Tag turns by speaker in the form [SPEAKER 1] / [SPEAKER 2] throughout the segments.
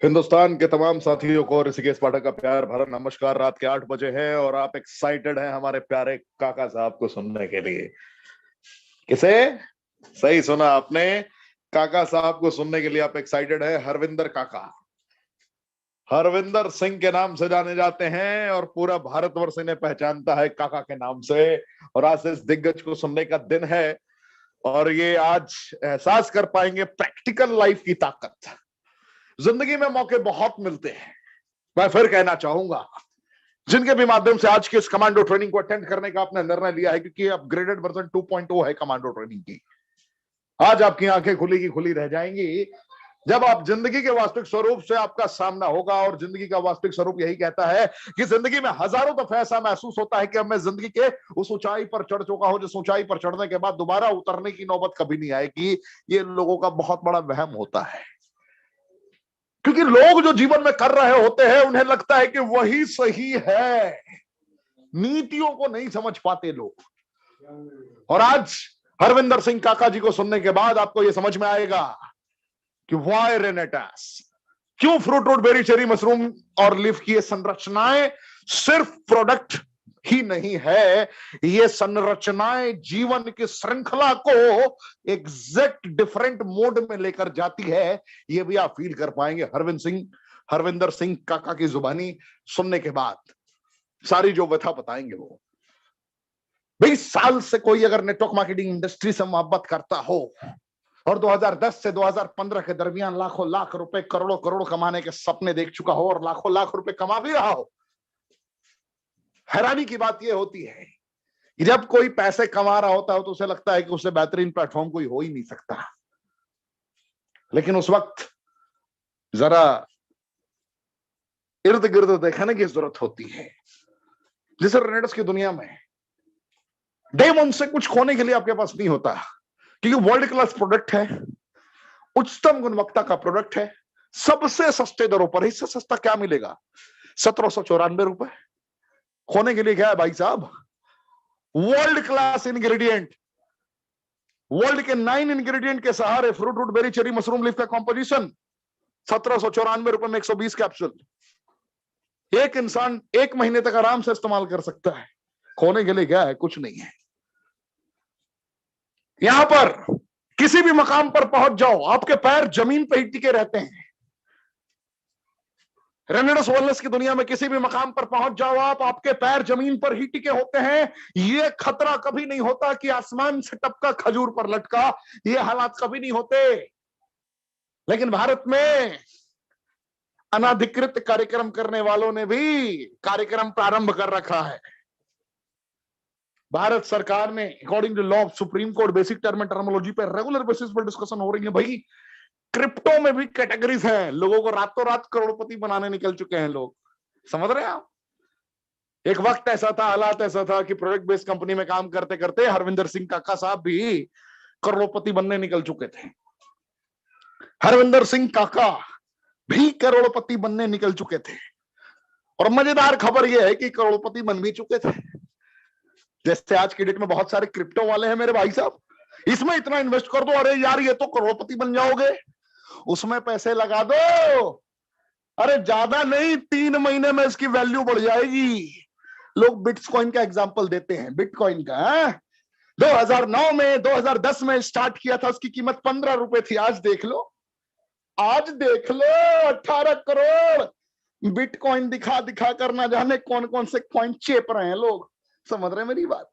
[SPEAKER 1] हिंदुस्तान के तमाम साथियों को ऋषिकेश पाठक का प्यार भरा नमस्कार। रात के 8 बजे है और आप एक्साइटेड हैं हमारे प्यारे काका साहब को सुनने के लिए। किसे? सही सुना आपने, काका साहब को सुनने के लिए आप एक्साइटेड है। हरविंदर काका, हरविंदर सिंह के नाम से जाने जाते हैं और पूरा भारतवर्ष इन्हें पहचानता है काका के नाम से। और आज से इस दिग्गज को सुनने का दिन है और ये आज एहसास कर पाएंगे प्रैक्टिकल लाइफ की ताकत। जिंदगी में मौके बहुत मिलते हैं, मैं फिर कहना चाहूंगा, जिनके भी माध्यम से आज के इस कमांडो ट्रेनिंग को अटेंड करने का आपने निर्णय लिया है, क्योंकि अपग्रेडेड वर्जन 2.0 है कमांडो ट्रेनिंग की। आज आपकी आंखें खुली की खुली रह जाएंगी जब आप जिंदगी के वास्तविक स्वरूप से आपका सामना होगा। और जिंदगी का वास्तविक स्वरूप यही कहता है कि जिंदगी में हजारों दफे ऐसा महसूस होता है कि अब मैं जिंदगी के उस ऊंचाई पर चढ़ चुका हूं जिस ऊंचाई पर चढ़ने के बाद दोबारा उतरने की नौबत कभी नहीं आएगी। ये लोगों का बहुत बड़ा वहम होता है, क्योंकि लोग जो जीवन में कर रहे होते हैं उन्हें लगता है कि वही सही है, नीतियों को नहीं समझ पाते लोग। और आज हरविंदर सिंह काका जी को सुनने के बाद आपको यह समझ में आएगा कि वाई रेनेटास, क्यों fruit root berry cherry mushroom और लीफ की ये संरचनाएं सिर्फ प्रोडक्ट ही नहीं है, ये संरचनाएं जीवन की श्रृंखला को एग्जैक्ट डिफरेंट मोड में लेकर जाती है। ये भी आप फील कर पाएंगे हरविंदर सिंह काका की जुबानी सुनने के बाद। सारी जो व्यथा बताएंगे वो 20 साल से कोई अगर नेटवर्क मार्केटिंग इंडस्ट्री से मोहब्बत करता हो और 2010 से 2015 के दरमियान लाखों लाख रुपए करोड़ों करोड़ कमाने के सपने देख चुका हो और लाखों लाख रुपए कमा भी रहा हो, हैरानी की बात यह होती है कि जब कोई पैसे कमा रहा होता है तो उसे लगता है कि उससे बेहतरीन प्लेटफॉर्म कोई हो ही नहीं सकता। लेकिन उस वक्त जरा इर्द गिर्द देखने की जरूरत होती है। जिस रेनेट्स की दुनिया में डे वन से कुछ खोने के लिए आपके पास नहीं होता, क्योंकि वर्ल्ड क्लास प्रोडक्ट है, उच्चतम गुणवत्ता का प्रोडक्ट है, सबसे सस्ते दरों पर। इससे सस्ता क्या मिलेगा? 1794 रुपए। खोने के लिए क्या है भाई साहब? वर्ल्ड क्लास इंग्रेडिएंट, वर्ल्ड के 9 इंग्रेडिएंट के सहारे fruit root berry cherry mushroom leaf का कॉम्पोजिशन 1794 रुपए में 120 कैप्सूल एक इंसान 1 महीने तक आराम से इस्तेमाल कर सकता है। खोने के लिए क्या है? कुछ नहीं है। यहां पर किसी भी मकाम पर पहुंच जाओ, आपके पैर जमीन पर ही टिके रहते हैं। रेनेट्स वेलनेस की दुनिया में किसी भी मकाम पर पहुंच जाओ आप, आपके पैर जमीन पर ही टिके होते हैं। ये खतरा कभी नहीं होता कि आसमान से टपका खजूर पर लटका, ये हालात कभी नहीं होते। लेकिन भारत में अनाधिकृत कार्यक्रम करने वालों ने भी कार्यक्रम प्रारंभ कर रखा है। भारत सरकार ने according to law supreme court basic term and terminology पर रेगुलर बेसिस पर डिस्कशन हो रही है। भाई क्रिप्टो में भी कैटेगरीज हैं, लोगों को रातों रात करोड़पति बनाने निकल चुके हैं लोग, समझ रहे हैं आप? एक वक्त ऐसा था, हालात ऐसा था कि प्रोडक्ट बेस्ड कंपनी में काम करते करते हरविंदर सिंह काका साहब भी करोड़पति बनने निकल चुके थे। हरविंदर सिंह काका भी करोड़पति बनने निकल चुके थे। और मजेदार खबर यह है कि करोड़पति बन भी चुके थे। जैसे आज की डेट में बहुत सारे क्रिप्टो वाले हैं मेरे भाई साहब, इसमें इतना इन्वेस्ट कर दो, अरे यार ये तो करोड़पति बन जाओगे, उसमें पैसे लगा दो, अरे ज्यादा नहीं 3 महीने में इसकी वैल्यू बढ़ जाएगी। लोग बिटकॉइन का एग्जांपल देते हैं, बिटकॉइन का 2009 में 2010 में स्टार्ट किया था, उसकी कीमत 15 रुपए थी। आज देख लो 18 करोड़ बिटकॉइन दिखा दिखा कर ना जाने कौन कौन से कॉइन चेप रहे हैं लोग, समझ रहे हैं मेरी बात?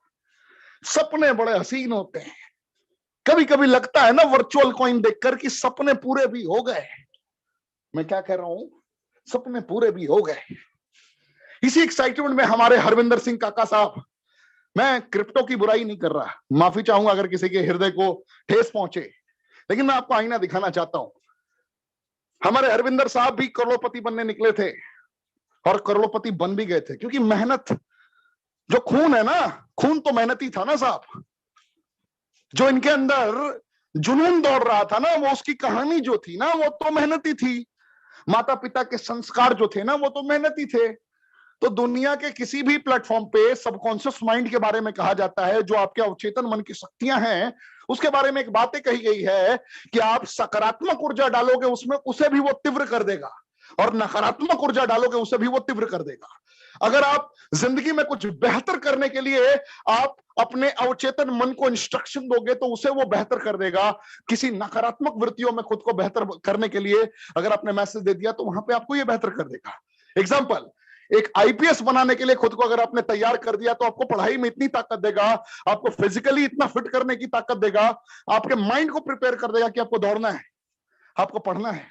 [SPEAKER 1] सपने बड़े हसीन होते हैं। कभी कभी लगता है ना वर्चुअल कॉइन देखकर कि सपने पूरे भी हो गए। मैं क्या कह रहा हूं? सपने पूरे भी हो गए। इसी एक्साइटमेंट में हमारे हरविंदर सिंह काका साहब, मैं क्रिप्टो की बुराई नहीं कर रहा, माफी चाहूंगा अगर किसी के हृदय को ठेस पहुंचे, लेकिन मैं आपको आईना दिखाना चाहता हूं। हमारे हरविंदर साहब भी करोड़पति बनने निकले थे और करोड़पति बन भी गए थे, क्योंकि मेहनत, जो खून है ना, खून तो मेहनती था ना साहब। जो इनके अंदर जुनून दौड़ रहा था ना, वो उसकी कहानी जो थी ना, वो तो मेहनती थी। माता पिता के संस्कार जो थे ना, वो तो मेहनती थे। तो दुनिया के किसी भी प्लेटफॉर्म पे सबकॉन्शियस माइंड के बारे में कहा जाता है, जो आपके अवचेतन मन की शक्तियां हैं, उसके बारे में एक बातें कही गई है कि आप सकारात्मक ऊर्जा डालोगे उसमें, उसे भी वो तीव्र कर देगा। और नकारात्मक ऊर्जा डालोगे उसे भी वो तीव्र कर देगा। अगर आप जिंदगी में कुछ बेहतर करने के लिए आप अपने अवचेतन मन को इंस्ट्रक्शन दोगे तो उसे वो बेहतर कर देगा। किसी नकारात्मक वृत्तियों में खुद को बेहतर करने के लिए अगर आपने मैसेज दे दिया तो वहां पे आपको ये बेहतर कर देगा। एग्जाम्पल, एक आईपीएस बनाने के लिए खुद को अगर आपने तैयार कर दिया तो आपको पढ़ाई में इतनी ताकत देगा, आपको फिजिकली इतना फिट करने की ताकत देगा, आपके माइंड को प्रिपेयर कर देगा कि आपको दौड़ना है, आपको पढ़ना है,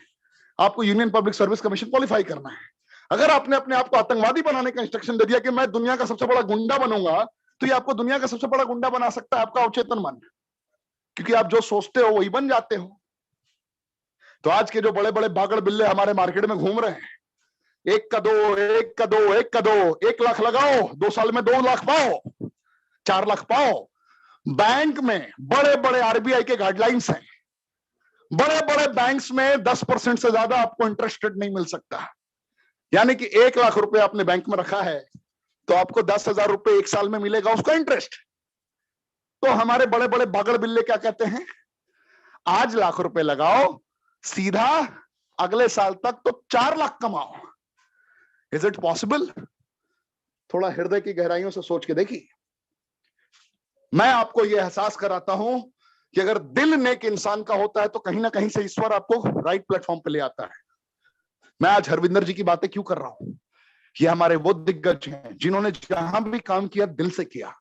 [SPEAKER 1] आपको union public service commission qualify करना है। अगर आपने अपने आप को आतंकवादी बनाने का इंस्ट्रक्शन दे दिया कि मैं दुनिया का सबसे बड़ा गुंडा बनूंगा, तो ये आपको दुनिया का सबसे बड़ा गुंडा बना सकता है आपका अवचेतन मन, क्योंकि आप जो सोचते हो वही बन जाते हो। तो आज के जो बड़े बड़े बागड़ बिल्ले हमारे मार्केट में घूम रहे हैं, 1 का 2, 1 का 2, 1 का 2, 1 लाख लगाओ, 2 साल में 2 लाख पाओ, 4 लाख पाओ। बैंक में बड़े बड़े आरबीआई के गाइडलाइंस हैं, बड़े बड़े बैंक्स में 10% से ज्यादा आपको इंटरेस्टेड नहीं मिल सकता। यानी कि 1 लाख रुपए आपने बैंक में रखा है तो आपको 10,000 रुपए 1 साल में मिलेगा उसका इंटरेस्ट। तो हमारे बड़े बड़े बागड़ बिल्ले क्या कहते हैं, आज लाख रुपए लगाओ, सीधा अगले साल तक तो 4 लाख कमाओ। Is it possible? थोड़ा हृदय की गहराइयों से सोच के देखिए। मैं आपको यह एहसास कराता हूं कि अगर दिल नेक इंसान का होता है तो कहीं ना कहीं से ईश्वर आपको राइट प्लेटफॉर्म पे ले आता है। मैं आज हरविंदर जी की बातें क्यों कर रहा हूं? ये हमारे वो दिग्गज हैं जिन्होंने जहां भी काम किया दिल से किया।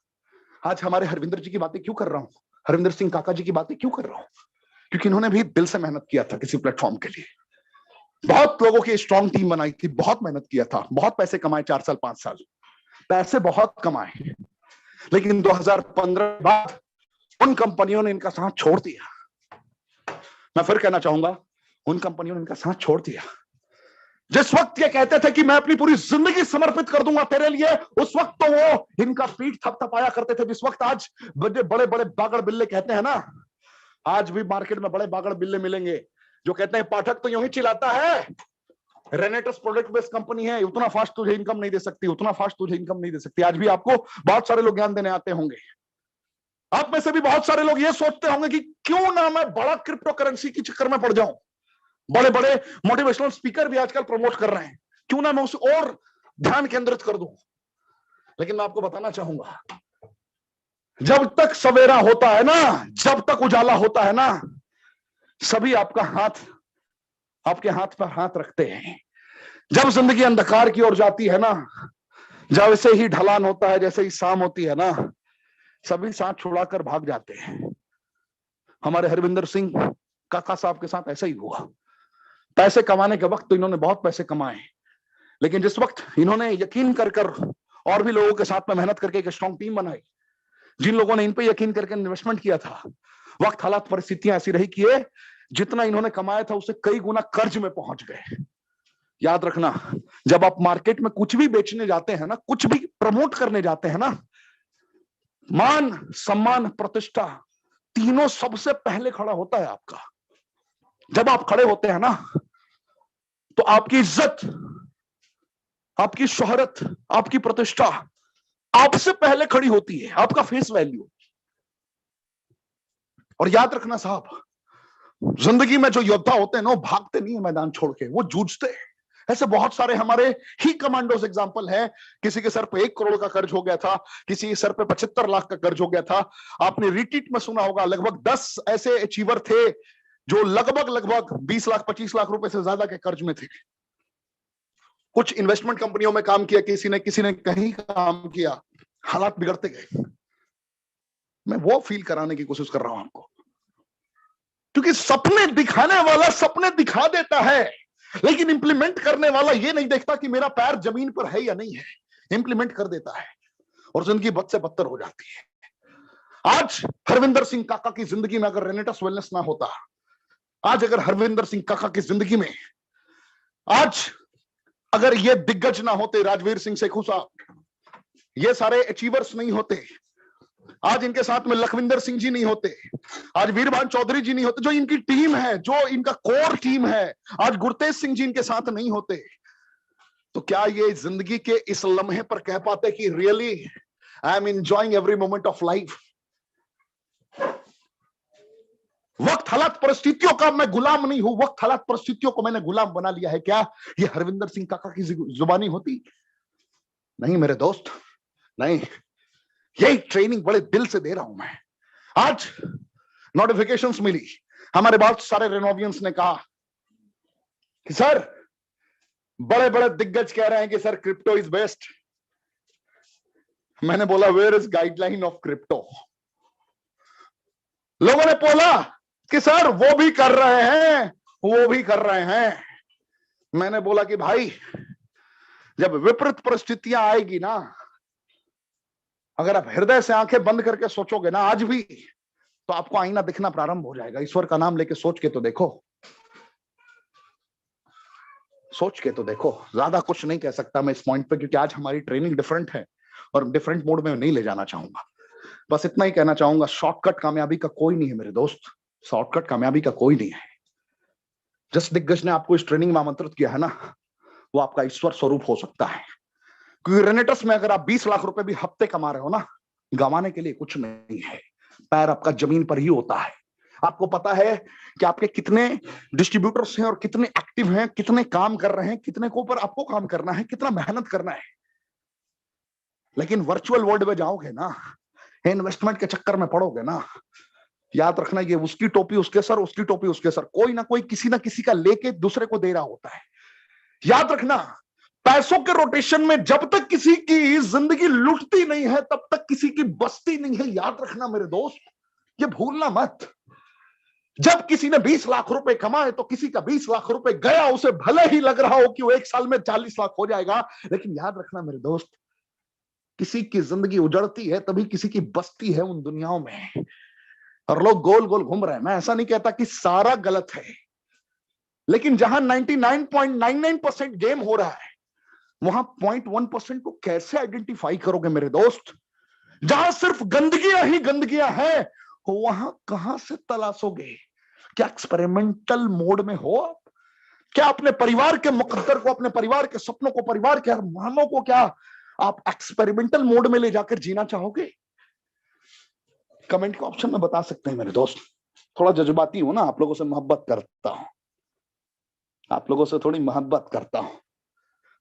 [SPEAKER 1] आज हमारे हरविंदर जी की बातें क्यों कर रहा हूं, हरविंदर सिंह काका जी की बातें क्यों कर रहा हूं? क्योंकि इन्होंने भी दिल से मेहनत किया था किसी प्लेटफॉर्म के लिए। बहुत लोगों की स्ट्रॉन्ग टीम बनाई थी, बहुत मेहनत किया था, बहुत पैसे कमाए, 4 साल 5 साल पैसे बहुत कमाए, लेकिन 2015 बाद उन कंपनियों ने इनका साथ छोड़ दिया। मैं फिर कहना चाहूंगा, उन कंपनियों ने इनका साथ छोड़ दिया। जिस वक्त ये कहते थे कि मैं अपनी पूरी जिंदगी समर्पित कर दूंगा तेरे लिए, उस वक्त तो वो इनका पीठ थपथपाया करते थे। जिस वक्त आज बड़े बड़े बागड़ बिल्ले कहते हैं ना, आज भी मार्केट में बड़े बागड़ बिल्ले मिलेंगे जो कहते हैं पाठक तो यूं ही चिल्लाता है, रेनेटस प्रोडक्ट बेस्ड कंपनी है, उतना फास्ट तुझे इनकम नहीं दे सकती, उतना फास्ट तुझे इनकम नहीं दे सकती। आज भी आपको बहुत सारे लोग ज्ञान देने आते होंगे। आप में से भी बहुत सारे लोग ये सोचते होंगे कि क्यों ना मैं बड़ा क्रिप्टो करेंसी के चक्कर में पड़ जाऊं। बड़े बड़े मोटिवेशनल स्पीकर भी आजकल प्रमोट कर रहे हैं, क्यों ना मैं उस और ध्यान केंद्रित कर दूं। लेकिन मैं आपको बताना चाहूंगा, जब तक सवेरा होता है ना, जब तक उजाला होता है ना, सभी आपका हाथ, आपके हाथ पर हाथ रखते हैं। जब जिंदगी अंधकार की ओर जाती है ना, जब ऐसे ही ढलान होता है, जैसे ही शाम होती है ना, सभी साथ छुड़ाकर भाग जाते हैं। हमारे हरविंदर सिंह काका साहब के साथ ऐसा ही हुआ। पैसे कमाने के वक्त तो इन्होंने बहुत पैसे कमाए, लेकिन जिस वक्त इन्होंने यकीन कर और भी लोगों के साथ में मेहनत करके एक स्ट्रॉन्ग टीम बनाई, जिन लोगों ने इन पे यकीन करके इन्वेस्टमेंट किया था, वक्त हालात परिस्थितियां ऐसी रही कि जितना इन्होंने कमाया था उससे कई गुना कर्ज में पहुंच गए। याद रखना, जब आप मार्केट में कुछ भी बेचने जाते हैं ना, कुछ भी प्रमोट करने जाते हैं ना, मान सम्मान प्रतिष्ठा तीनों सबसे पहले खड़ा होता है आपका। जब आप खड़े होते हैं ना, तो आपकी इज्जत, आपकी शोहरत, आपकी प्रतिष्ठा आपसे पहले खड़ी होती है, आपका फेस वैल्यू। और याद रखना साहब, जिंदगी में जो योद्धा होते हैं ना, वो भागते नहीं है मैदान छोड़ के, वो जूझते हैं। ऐसे बहुत सारे हमारे ही कमांडोज एग्जांपल है। किसी के सर पे 1 करोड़ का कर्ज हो गया था, किसी के सर पे 75 लाख का कर्ज हो गया था। आपने रिट्रीट में सुना होगा, लगभग 10 ऐसे अचीवर थे जो लगभग 20 लाख 25 लाख रुपए से ज्यादा के कर्ज में थे। कुछ इन्वेस्टमेंट कंपनियों में काम किया, किसी ने कहीं काम किया, हालात बिगड़ते गए। मैं वो फील कराने की कोशिश कर रहा हूं आपको, क्योंकि सपने दिखाने वाला सपने दिखा देता है, लेकिन इंप्लीमेंट करने वाला ये नहीं देखता कि मेरा पैर जमीन पर है या नहीं है। इंप्लीमेंट कर देता है और जिंदगी बद से बदतर हो जाती है। आज हरविंदर सिंह काका की जिंदगी में अगर रेनेटस वेलनेस ना होता, आज अगर हरविंदर सिंह काका की जिंदगी में आज अगर ये दिग्गज ना होते, राजवीर सिंह सेखू साहब, ये सारे अचीवर्स नहीं होते, आज इनके साथ में लखविंदर सिंह जी नहीं होते, आज वीरभान चौधरी जी नहीं होते, जो इनकी टीम है, जो इनका कोर टीम है, आज गुरतेज सिंह जी इनके साथ नहीं होते, तो क्या ये जिंदगी के इस लम्हे पर कह पाते कि really I am enjoying every moment of life?
[SPEAKER 2] वक्त हालात परिस्थितियों का मैं गुलाम नहीं हूं, वक्त हालात परिस्थितियों को मैंने गुलाम बना लिया है। क्या ये हरविंदर सिंह काका की जुबानी होती? नहीं मेरे दोस्त, नहीं। यही ट्रेनिंग बड़े दिल से दे रहा हूं मैं। आज नोटिफिकेशंस मिली, हमारे बहुत सारे रेनोवियंस ने कहा कि सर, बड़े बड़े दिग्गज कह रहे हैं कि सर क्रिप्टो इज बेस्ट। मैंने बोला where is guideline of crypto? लोगों ने बोला कि सर वो भी कर रहे हैं, वो भी कर रहे हैं। मैंने बोला कि भाई, जब विपरीत परिस्थितियां आएगी ना, अगर आप हृदय से आंखें बंद करके सोचोगे ना आज भी, तो आपको आईना दिखना प्रारंभ हो जाएगा। ईश्वर का नाम लेके सोच के तो देखो, सोच के तो देखो। ज्यादा कुछ नहीं कह सकता मैं इस पॉइंट पे, क्योंकि आज हमारी ट्रेनिंग डिफरेंट है और डिफरेंट मोड में नहीं ले जाना चाहूंगा। बस इतना ही कहना चाहूंगा, शॉर्टकट कामयाबी का कोई नहीं है मेरे दोस्त, शॉर्टकट कामयाबी का कोई नहीं है। जिस दिग्गज ने आपको इस ट्रेनिंग में आमंत्रित किया है ना, वो आपका ईश्वर स्वरूप हो सकता है। क्योंकि रेनेटस में अगर आप 20 लाख रुपए भी हफ्ते कमा रहे हो ना, गंवाने के लिए कुछ नहीं है। पैर आपका जमीन पर ही होता है। आपको पता है कि आपके कितने डिस्ट्रीब्यूटर्स हैं और कितने एक्टिव हैं, कितने काम कर रहे हैं, कितने के ऊपर आपको काम करना है, कितना मेहनत करना है। लेकिन वर्चुअल वर्ल्ड में जाओगे ना, इन्वेस्टमेंट के चक्कर में पड़ोगे ना, याद रखना ये उसकी टोपी उसके सर, उसकी टोपी उसके सर, कोई ना कोई किसी ना किसी का लेके दूसरे को दे रहा होता है। याद रखना, पैसों के रोटेशन में जब तक किसी की जिंदगी लुटती नहीं है तब तक किसी की बसती नहीं है। याद रखना मेरे दोस्त, ये भूलना मत। जब किसी ने 20 लाख रुपए कमाए तो किसी का 20 लाख रुपए गया, उसे भले ही लग रहा हो कि वो 1 साल में 40 लाख हो जाएगा, लेकिन याद रखना मेरे दोस्त, किसी की जिंदगी उजड़ती है तभी किसी की बसती है उन दुनियाओं में। और लोग गोल गोल घूम रहे हैं। मैं ऐसा नहीं कहता कि सारा गलत है, लेकिन जहां 99.99% गेम हो रहा है, वहां 0.1% को कैसे आइडेंटिफाई करोगे मेरे दोस्त? जहां सिर्फ गंदगियां ही गंदगियां हैं, वहां कहां से तलाशोगे? क्या एक्सपेरिमेंटल मोड में हो आप? क्या अपने परिवार के मुकद्दर को, अपने परिवार के सपनों को, परिवार के अरमानों को क्या आप एक्सपेरिमेंटल मोड में ले जाकर जीना चाहोगे? कमेंट के ऑप्शन में बता सकते हैं मेरे दोस्त। थोड़ा जज्बाती हूं ना, आप लोगों से मोहब्बत करता हूं, आप लोगों से थोड़ी मोहब्बत करता हूं,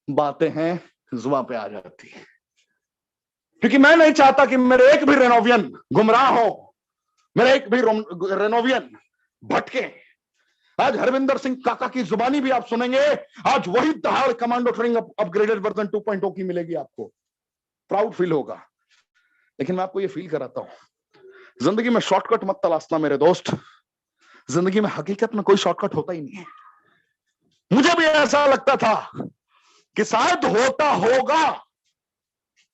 [SPEAKER 2] बातें हैं जुबान पे आ जाती है। क्योंकि मैं नहीं चाहता कि मेरे एक भी रेनोवियन गुमराह हो, मेरे एक भी रेनोवियन भटके। आज हरविंदर सिंह काका की जुबानी भी आप सुनेंगे। आज वही दहाड़ कमांडो ट्रेनिंग अपग्रेडेड वर्जन 2.0 की मिलेगी आपको, प्राउड फील होगा। लेकिन मैं आपको ये फील कराता हूं, जिंदगी में शॉर्टकट मत तलाशना मेरे दोस्त। जिंदगी में हकीकत में कोई शॉर्टकट होता ही नहीं है। मुझे भी ऐसा लगता था कि शायद होता होगा,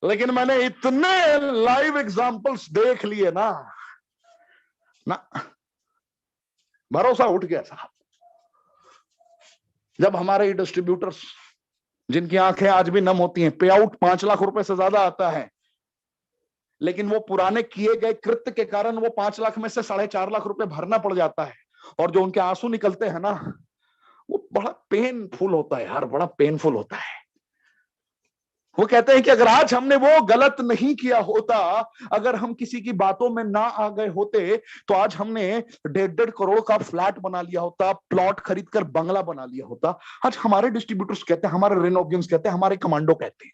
[SPEAKER 2] लेकिन मैंने इतने लाइव एग्जांपल्स देख लिए ना भरोसा उठ गया साहब। जब हमारे डिस्ट्रीब्यूटर्स, जिनकी आंखें आज भी नम होती हैं, पे आउट 5 लाख रुपए से ज्यादा आता है, लेकिन वो पुराने किए गए कृत्य के कारण वो 5 लाख में से 4.5 लाख रुपए भरना पड़ जाता है। और जो उनके आंसू निकलते हैं ना, वो बड़ा पेनफुल होता है यार, बड़ा पेनफुल होता है। वो कहते हैं कि अगर आज हमने वो गलत नहीं किया होता, अगर हम किसी की बातों में ना आ गए होते, तो आज हमने 1.5 करोड़ का फ्लैट बना लिया होता, प्लॉट खरीद कर बंगला बना लिया होता। आज हमारे डिस्ट्रीब्यूटर्स कहते हैं, हमारे रेनोवियंस कहते हैं, हमारे कमांडो कहते हैं,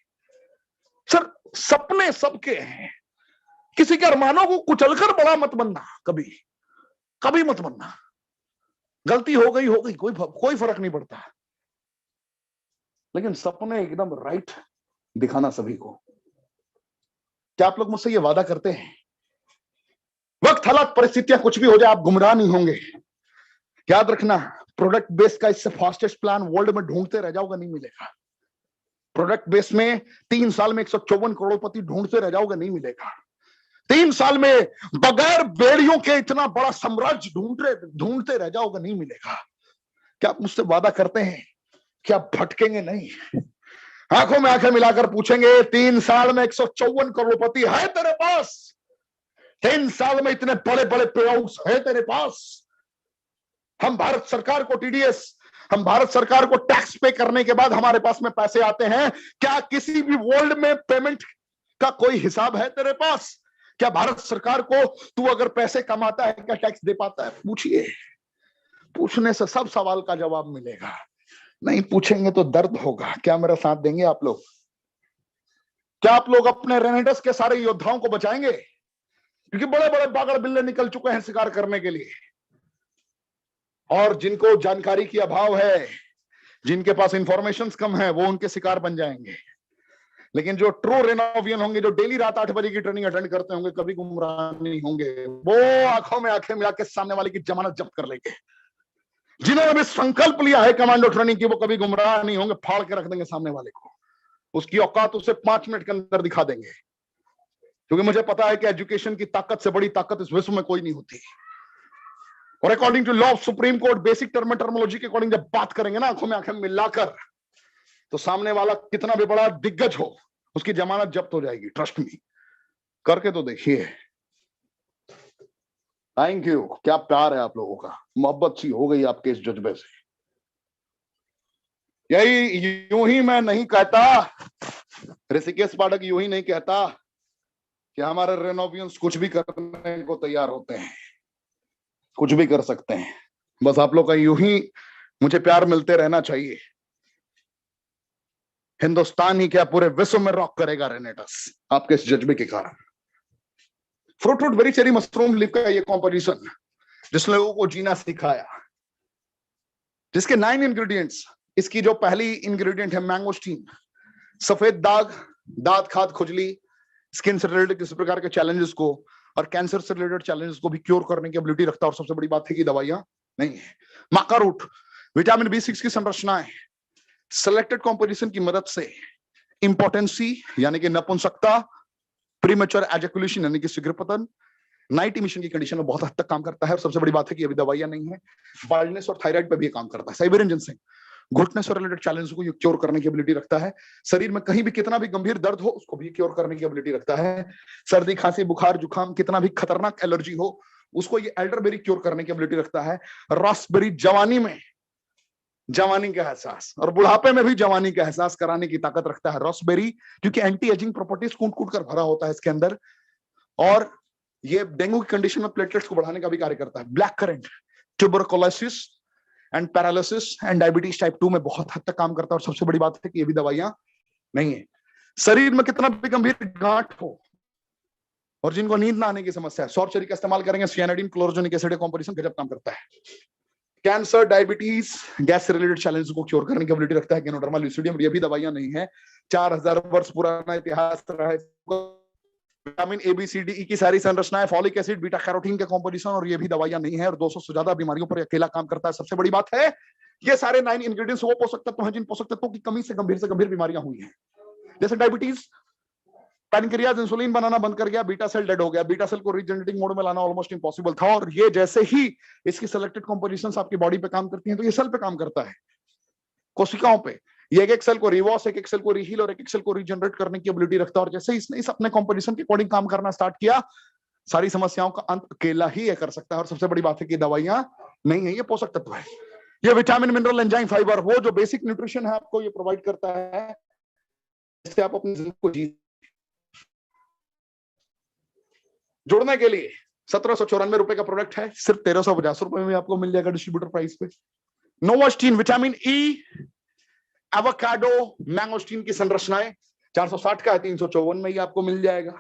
[SPEAKER 2] सर सपने सबके हैं, किसी के अरमानों को कुचलकर बड़ा मत बनना, कभी कभी मत बनना। गलती हो गई, कोई फर्क नहीं पड़ता, लेकिन सपने एकदम राइट दिखाना सभी को। क्या आप लोग मुझसे ये वादा करते हैं, वक्त हालात परिस्थितियां कुछ भी हो जाए, आप गुमराह नहीं होंगे? याद रखना, प्रोडक्ट बेस का इससे फास्टेस्ट प्लान वर्ल्ड में ढूंढते रह जाओगे, नहीं मिलेगा। प्रोडक्ट बेस में 3 साल में 154 करोड़पति ढूंढते रह जाओगे, नहीं मिलेगा। 3 साल में बगैर बेड़ियों के इतना बड़ा साम्राज्य ढूंढते रह जाओगे, नहीं मिलेगा। क्या आप मुझसे वादा करते हैं कि आप भटकेंगे नहीं? आंखों में आंखें मिलाकर पूछेंगे, 3 साल में 154 करोड़पति है तेरे पास? 3 साल में इतने बड़े बड़े पे आउट्स है तेरे पास? हम भारत सरकार को टीडीएस, हम भारत सरकार को टैक्स पे करने के बाद हमारे पास में पैसे आते हैं। क्या किसी भी वर्ल्ड में पेमेंट का कोई हिसाब है तेरे पास? क्या भारत सरकार को तू अगर पैसे कमाता है क्या टैक्स दे पाता है? पूछिए, पूछने से सब सवाल का जवाब मिलेगा। नहीं पूछेंगे तो दर्द होगा। क्या मेरा साथ देंगे आप लोग? क्या आप लोग अपने रेनेडस के सारे योद्धाओं को बचाएंगे? क्योंकि बड़े बड़े बागड़ बिल्ले निकल चुके हैं शिकार करने के लिए, और जिनको जानकारी की अभाव है, जिनके पास इंफॉर्मेशन कम है, वो उनके शिकार बन जाएंगे। लेकिन जो ट्रू रेनोवियन होंगे, जो डेली रात 8 बजे की ट्रेनिंग अटेंड करते होंगे, कभी गुमराह नहीं होंगे। वो आंखों में आंखें मिला के सामने वाले की जमानत जब्त कर लेंगे। जिन्होंने भी संकल्प लिया है कमांडो ट्रेनिंग की, वो कभी गुमराह नहीं होंगे, फाड़ के रख देंगे सामने वाले को। उसकी औकात उसे 5 मिनट के अंदर दिखा देंगे। क्योंकि मुझे पता है कि एजुकेशन की ताकत से बड़ी ताकत इस विश्व में कोई नहीं होती। और according to law of supreme court, basic terminology के अकॉर्डिंग जब बात करेंगे ना आंखों में आंखें मिलाकर, तो सामने वाला कितना भी बड़ा दिग्गज हो, उसकी जमानत जब्त हो जाएगी। ट्रस्ट मी, करके तो देखिए। Thank you. क्या प्यार है आप लोगों का, मोहब्बत सी हो गई आपके इस जज्बे से। यही यूं ही मैं नहीं कहता, ऋषिकेश पाठक यूं ही नहीं कहता कि हमारे रेनोवियंस कुछ भी करने को तैयार होते हैं, कुछ भी कर सकते हैं। बस आप लोग का यूं ही मुझे प्यार मिलते रहना चाहिए। हिंदुस्तान ही क्या पूरे विश्व में रॉक करेगा रेनेडस, आपके इस जज्बे के कारण। Fruit fruit berry cherry mushroom leaf का ये कॉम्पोजिशन जिस लोगों को जीना सिखाया, जिसके 9 इंग्रेडिएंट्स, इसकी जो पहली इंग्रेडिएंट है मैंगोस्टीन, सफेद दाग, दांत खाद, खुजली, स्किन से रिलेटेड किसी प्रकार के चैलेंजेस को और कैंसर से रिलेटेड चैलेंजेस को भी क्योर करने की एबिलिटी रखता है। और सबसे बड़ी बात है कि दवाइयां नहीं है। माका रूट विटामिन B6 की संरचनाएं सिलेक्टेड कॉम्पोजिशन की मदद से इंपोर्टेंसी यानी कि नपुंसकता, प्रीमेच्योर एजैकुलेशन यानी कि शीघ्र पतन, नाइट इमिशन की कंडीशन में बहुत हद तक काम करता है। और सबसे बड़ी बात है कि अभी दवाइयां नहीं है। बाल्डनेस और थायराइड पे भी काम करता है। साइबेरियन जिनसेंग घुटने से रिलेटेड चैलेंज को ये क्योर करने की एबिलिटी रखता है। शरीर में कहीं भी कितना भी गंभीर दर्द हो उसको भी क्योर करने की एबिलिटी रखता है। सर्दी, खांसी, बुखार, जुकाम, कितना भी खतरनाक एलर्जी हो उसको ये एल्डरबेरी क्योर करने की एबिलिटी रखता है। रास्पबेरी जवानी में जवानी का एहसास और बुढ़ापे में भी जवानी का एहसास कराने की ताकत रखता है रास्पबेरी, क्योंकि एंटी एजिंग प्रॉपर्टीज कूट कूट कर भरा होता है इसके अंदर। और ये डेंगू की कंडीशन में प्लेटलेट्स को बढ़ाने का भी कार्य करता है। Black currant tuberculosis and paralysis and diabetes type 2 में बहुत हद तक काम करता है। और सबसे बड़ी बात है कि ये भी दवाइयां नहीं है। शरीर में कितना भी गंभीर गांठ हो और जिनको नींद ना आने की समस्या है, सॉर्चरी का इस्तेमाल करेंगे। सियानाइडिन क्लोरोजेनिक एसिड कॉम्पोजिशन गजब काम करता है। कैंसर, डायबिटीज, गैस से रिलेटेड चैलेंज को क्योर करने की एबिलिटी रखता है। गेनोडर्मा ल्यूसिडियम, ये भी दवाइयां नहीं है। 4000 वर्ष पुराना इतिहास रहा है। Vitamin A, B, C, D, E की सारी संरचनाएं, फॉलिक एसिड, बीटा कैरोटीन के कॉम्पोजिशन, और ये भी दवाइयां नहीं है। और 200 से ज्यादा बीमारियों पर अकेला काम करता है। सबसे बड़ी बात है ये सारे 9 इंग्रेडिएंट्स वो पोषक तत्व हैं जिन पोषक तत्वों की कमी से गंभीर बीमारियां हुई हैं। जैसे डायबिटीज, पैनक्रियाज इंसुलिन बनाना बंद कर गया, बीटा सेल डेड हो गया। बीटा सेल को रीजनरेटिंग मोड में लाना ऑलमोस्ट इम्पॉसिबल था। और ये जैसे ही इसकी सिलेक्टेड कॉम्पोजिशंस आपकी बॉडी पे काम करती हैं तो ये सेल पे काम करता है, कोशिकाओं पे। ये एक सेल को रिवॉस, एक सेल को रीहील और एक सेल को रीजनरेट करने की एबिलिटी रखता है। और जैसे इसने इस अपने कॉम्पोजिशन के अकॉर्डिंग काम करना स्टार्ट किया, सारी समस्याओं का अंत अकेला ही कर सकता है। और सबसे बड़ी बात है कि दवाइयां नहीं है, ये पोषक तत्व है। ये विटामिन, मिनरल, एंजाइम, फाइबर, वो जो बेसिक न्यूट्रिशन है आपको ये प्रोवाइड करता है, जिससे आप अपनी जिंदगी को जी। जुड़ने के लिए 1794 रुपए का प्रोडक्ट है, सिर्फ 1350 रुपए में आपको मिल जाएगा डिस्ट्रीब्यूटर प्राइस पे। नोवास्टीन, विटामिन ई, एवोकाडो, मैंगोस्टीन की संरचनाएं 460 का है, 354 में ही आपको मिल जाएगा।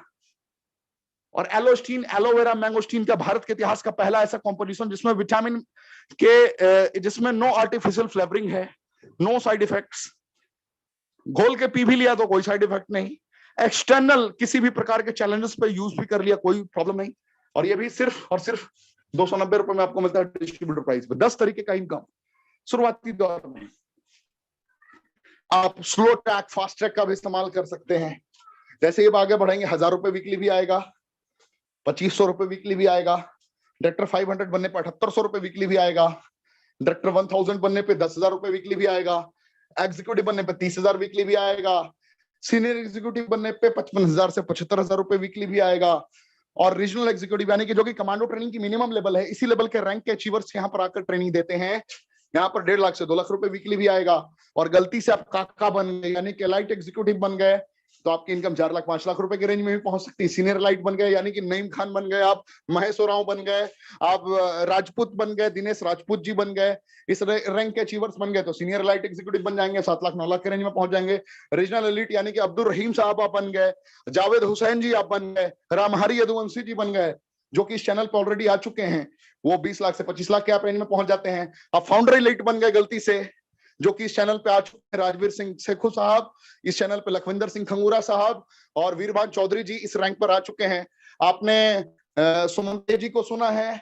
[SPEAKER 2] और एलोस्टीन, एलोवेरा, मैंगोस्टीन का भारत के इतिहास का पहला ऐसा कॉम्पोजिशन जिसमें विटामिन के जिसमें नो आर्टिफिशियल फ्लेवरिंग है, नो साइड इफेक्ट्स। घोल के पी भी लिया तो कोई साइड इफेक्ट नहीं। एक्सटर्नल किसी भी प्रकार के चैलेंजेस पे यूज भी कर लिया, कोई प्रॉब्लम नहीं। और ये भी सिर्फ और सिर्फ 290 रुपए में आपको मिलता है डिस्ट्रीब्यूटर प्राइस पे। 10 तरीके का इनकम शुरुआती दौर में। आप स्लो ट्रैक, फास्ट ट्रैक का भी इस्तेमाल कर सकते हैं। जैसे ही आगे बढ़ेंगे 1000 रुपए वीकली भी आएगा, 2500 रुपए वीकली भी आएगा। डायरेक्टर 500 बनने पर 7800 रुपए वीकली भी आएगा। डायरेक्टर 1000 बनने पे 10,000 रुपए वीकली भी आएगा। एग्जीक्यूटिव बनने पे 30,000 वीकली भी आएगा। सीनियर एग्जीक्यूटिव बनने पे 55,000 से 75,000 रुपए वीकली भी आएगा। और रीजनल एग्जीक्यूटिव यानी कि जो कि कमांडो ट्रेनिंग की मिनिमम लेवल है, इसी लेवल के रैंक के अचीवर्स यहाँ पर आकर ट्रेनिंग देते हैं। यहाँ पर 1.5 लाख से 2 लाख रुपए वीकली भी आएगा। और गलती से आप काका बन गए यानी कि लाइट एग्जीक्यूटिव बन गए तो आपकी इनकम 4 लाख 5 लाख रुपए की रेंज में भी पहुंच सकती है। सीनियर लाइट बन गए यानी कि नईम खान बन गए, आप महेश ओरांव बन गए, आप राजपूत बन गए, दिनेश राजपूत जी बन गए, इस रैंक के अचीवर्स बन गए तो सीनियर लाइट एग्जीक्यूटिव बन जाएंगे, 7 लाख 9 लाख के रेंज में पहुंच जाएंगे। रीजनल एलिट यानी कि अब्दुल रहीम साहब आप बन गए, जावेद हुसैन जी आप बन गए, रामहरि यदुवंशी जी बन गए, जो कि इस चैनल पर ऑलरेडी आ चुके हैं, वो 20 लाख से 25 लाख के आप रेंज में पहुंच जाते हैं। आप फाउंडर एलिट बन गए गलती से, जो कि इस चैनल पे आ चुके हैं, राजवीर सिंह सेखू साहब, इस चैनल पे लखविंदर सिंह खंगूरा साहब और वीरभान चौधरी जी इस रैंक पर आ चुके हैं। आपने सुमंत जी को सुना है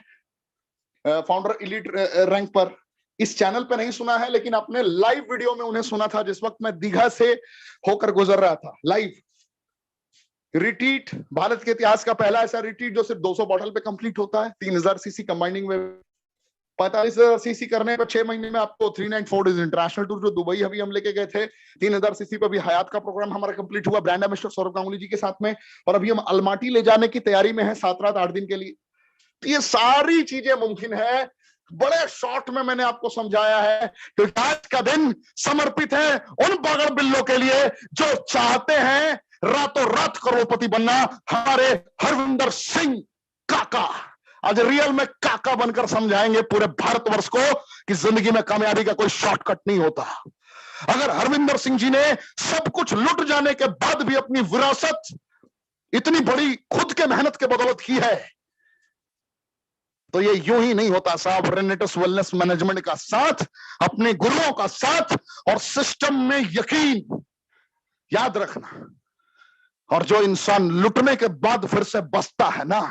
[SPEAKER 2] फाउंडर एलिट रैंक पर, इस चैनल पे नहीं सुना है, लेकिन आपने लाइव वीडियो में उन्हें सुना था जिस वक्त मैं दीघा से होकर गुजर रहा था। लाइव रिट्रीट, भारत के इतिहास का पहला ऐसा रिट्रीट जो सिर्फ 200 बॉटल पे कंप्लीट होता है, 3000 सीसी कंबाइनिंग में 45,000 सीसी करने पर 6 महीने में आपको 394 डेज इंटरनेशनल टूर जो दुबई अभी हम लेके गए थे, 3000 सीसी पे भी हयात का प्रोग्राम हमारा कंप्लीट हुआ ब्रांड एम्बेसडर सौरभ गांगुली जी के साथ में, और अभी हम अलमाटी ले जाने की तैयारी में है 7 रात 8 दिन के लिए। तो ये सारी चीजें मुमकिन है, बड़े शॉर्ट में मैंने आपको समझाया है, क्योंकि आज का दिन समर्पित है उन पागल बिल्लों के लिए जो चाहते हैं रातों रात करोड़पति बनना। हमारे हरविंदर सिंह काका आज रियल में काका बनकर समझाएंगे पूरे भारतवर्ष को कि जिंदगी में कामयाबी का कोई शॉर्टकट नहीं होता। अगर हरविंदर सिंह जी ने सब कुछ लुट जाने के बाद भी अपनी विरासत इतनी बड़ी खुद के मेहनत के बदौलत की है, तो ये यूं ही नहीं होता साहब। रेनेटस वेलनेस मैनेजमेंट का साथ, अपने गुरुओं का साथ और सिस्टम में यकीन, याद रखना। और जो इंसान लुटने के बाद फिर से बचता है ना,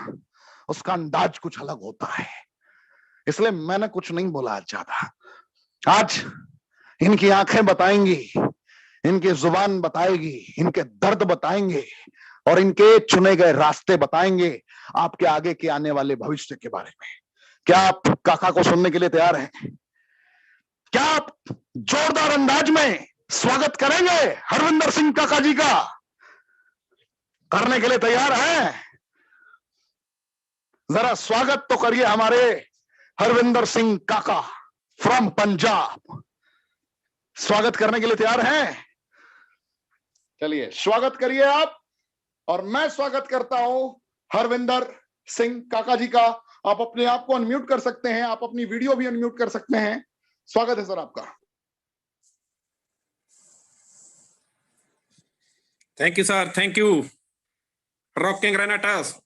[SPEAKER 2] उसका अंदाज कुछ अलग होता है। इसलिए मैंने कुछ नहीं बोला आज ज्यादा। आज इनकी आंखें बताएंगी, इनकी जुबान बताएगी, इनके दर्द बताएंगे और इनके चुने गए रास्ते बताएंगे आपके आगे के आने वाले भविष्य के बारे में। क्या आप काका को सुनने के लिए तैयार हैं? क्या आप जोरदार अंदाज में स्वागत करेंगे हरविंदर सिंह काका जी का? करने के लिए तैयार हैं? जरा स्वागत तो करिए हमारे हरविंदर सिंह काका फ्रॉम पंजाब। स्वागत करने के लिए तैयार हैं? चलिए स्वागत करिए आप, और मैं स्वागत करता हूं हरविंदर सिंह काका जी का। आप अपने आप को अनम्यूट कर सकते हैं, आप अपनी वीडियो भी अनम्यूट कर सकते हैं। स्वागत है सर आपका।
[SPEAKER 3] Thank you sir, thank you. Rocking रेनेटस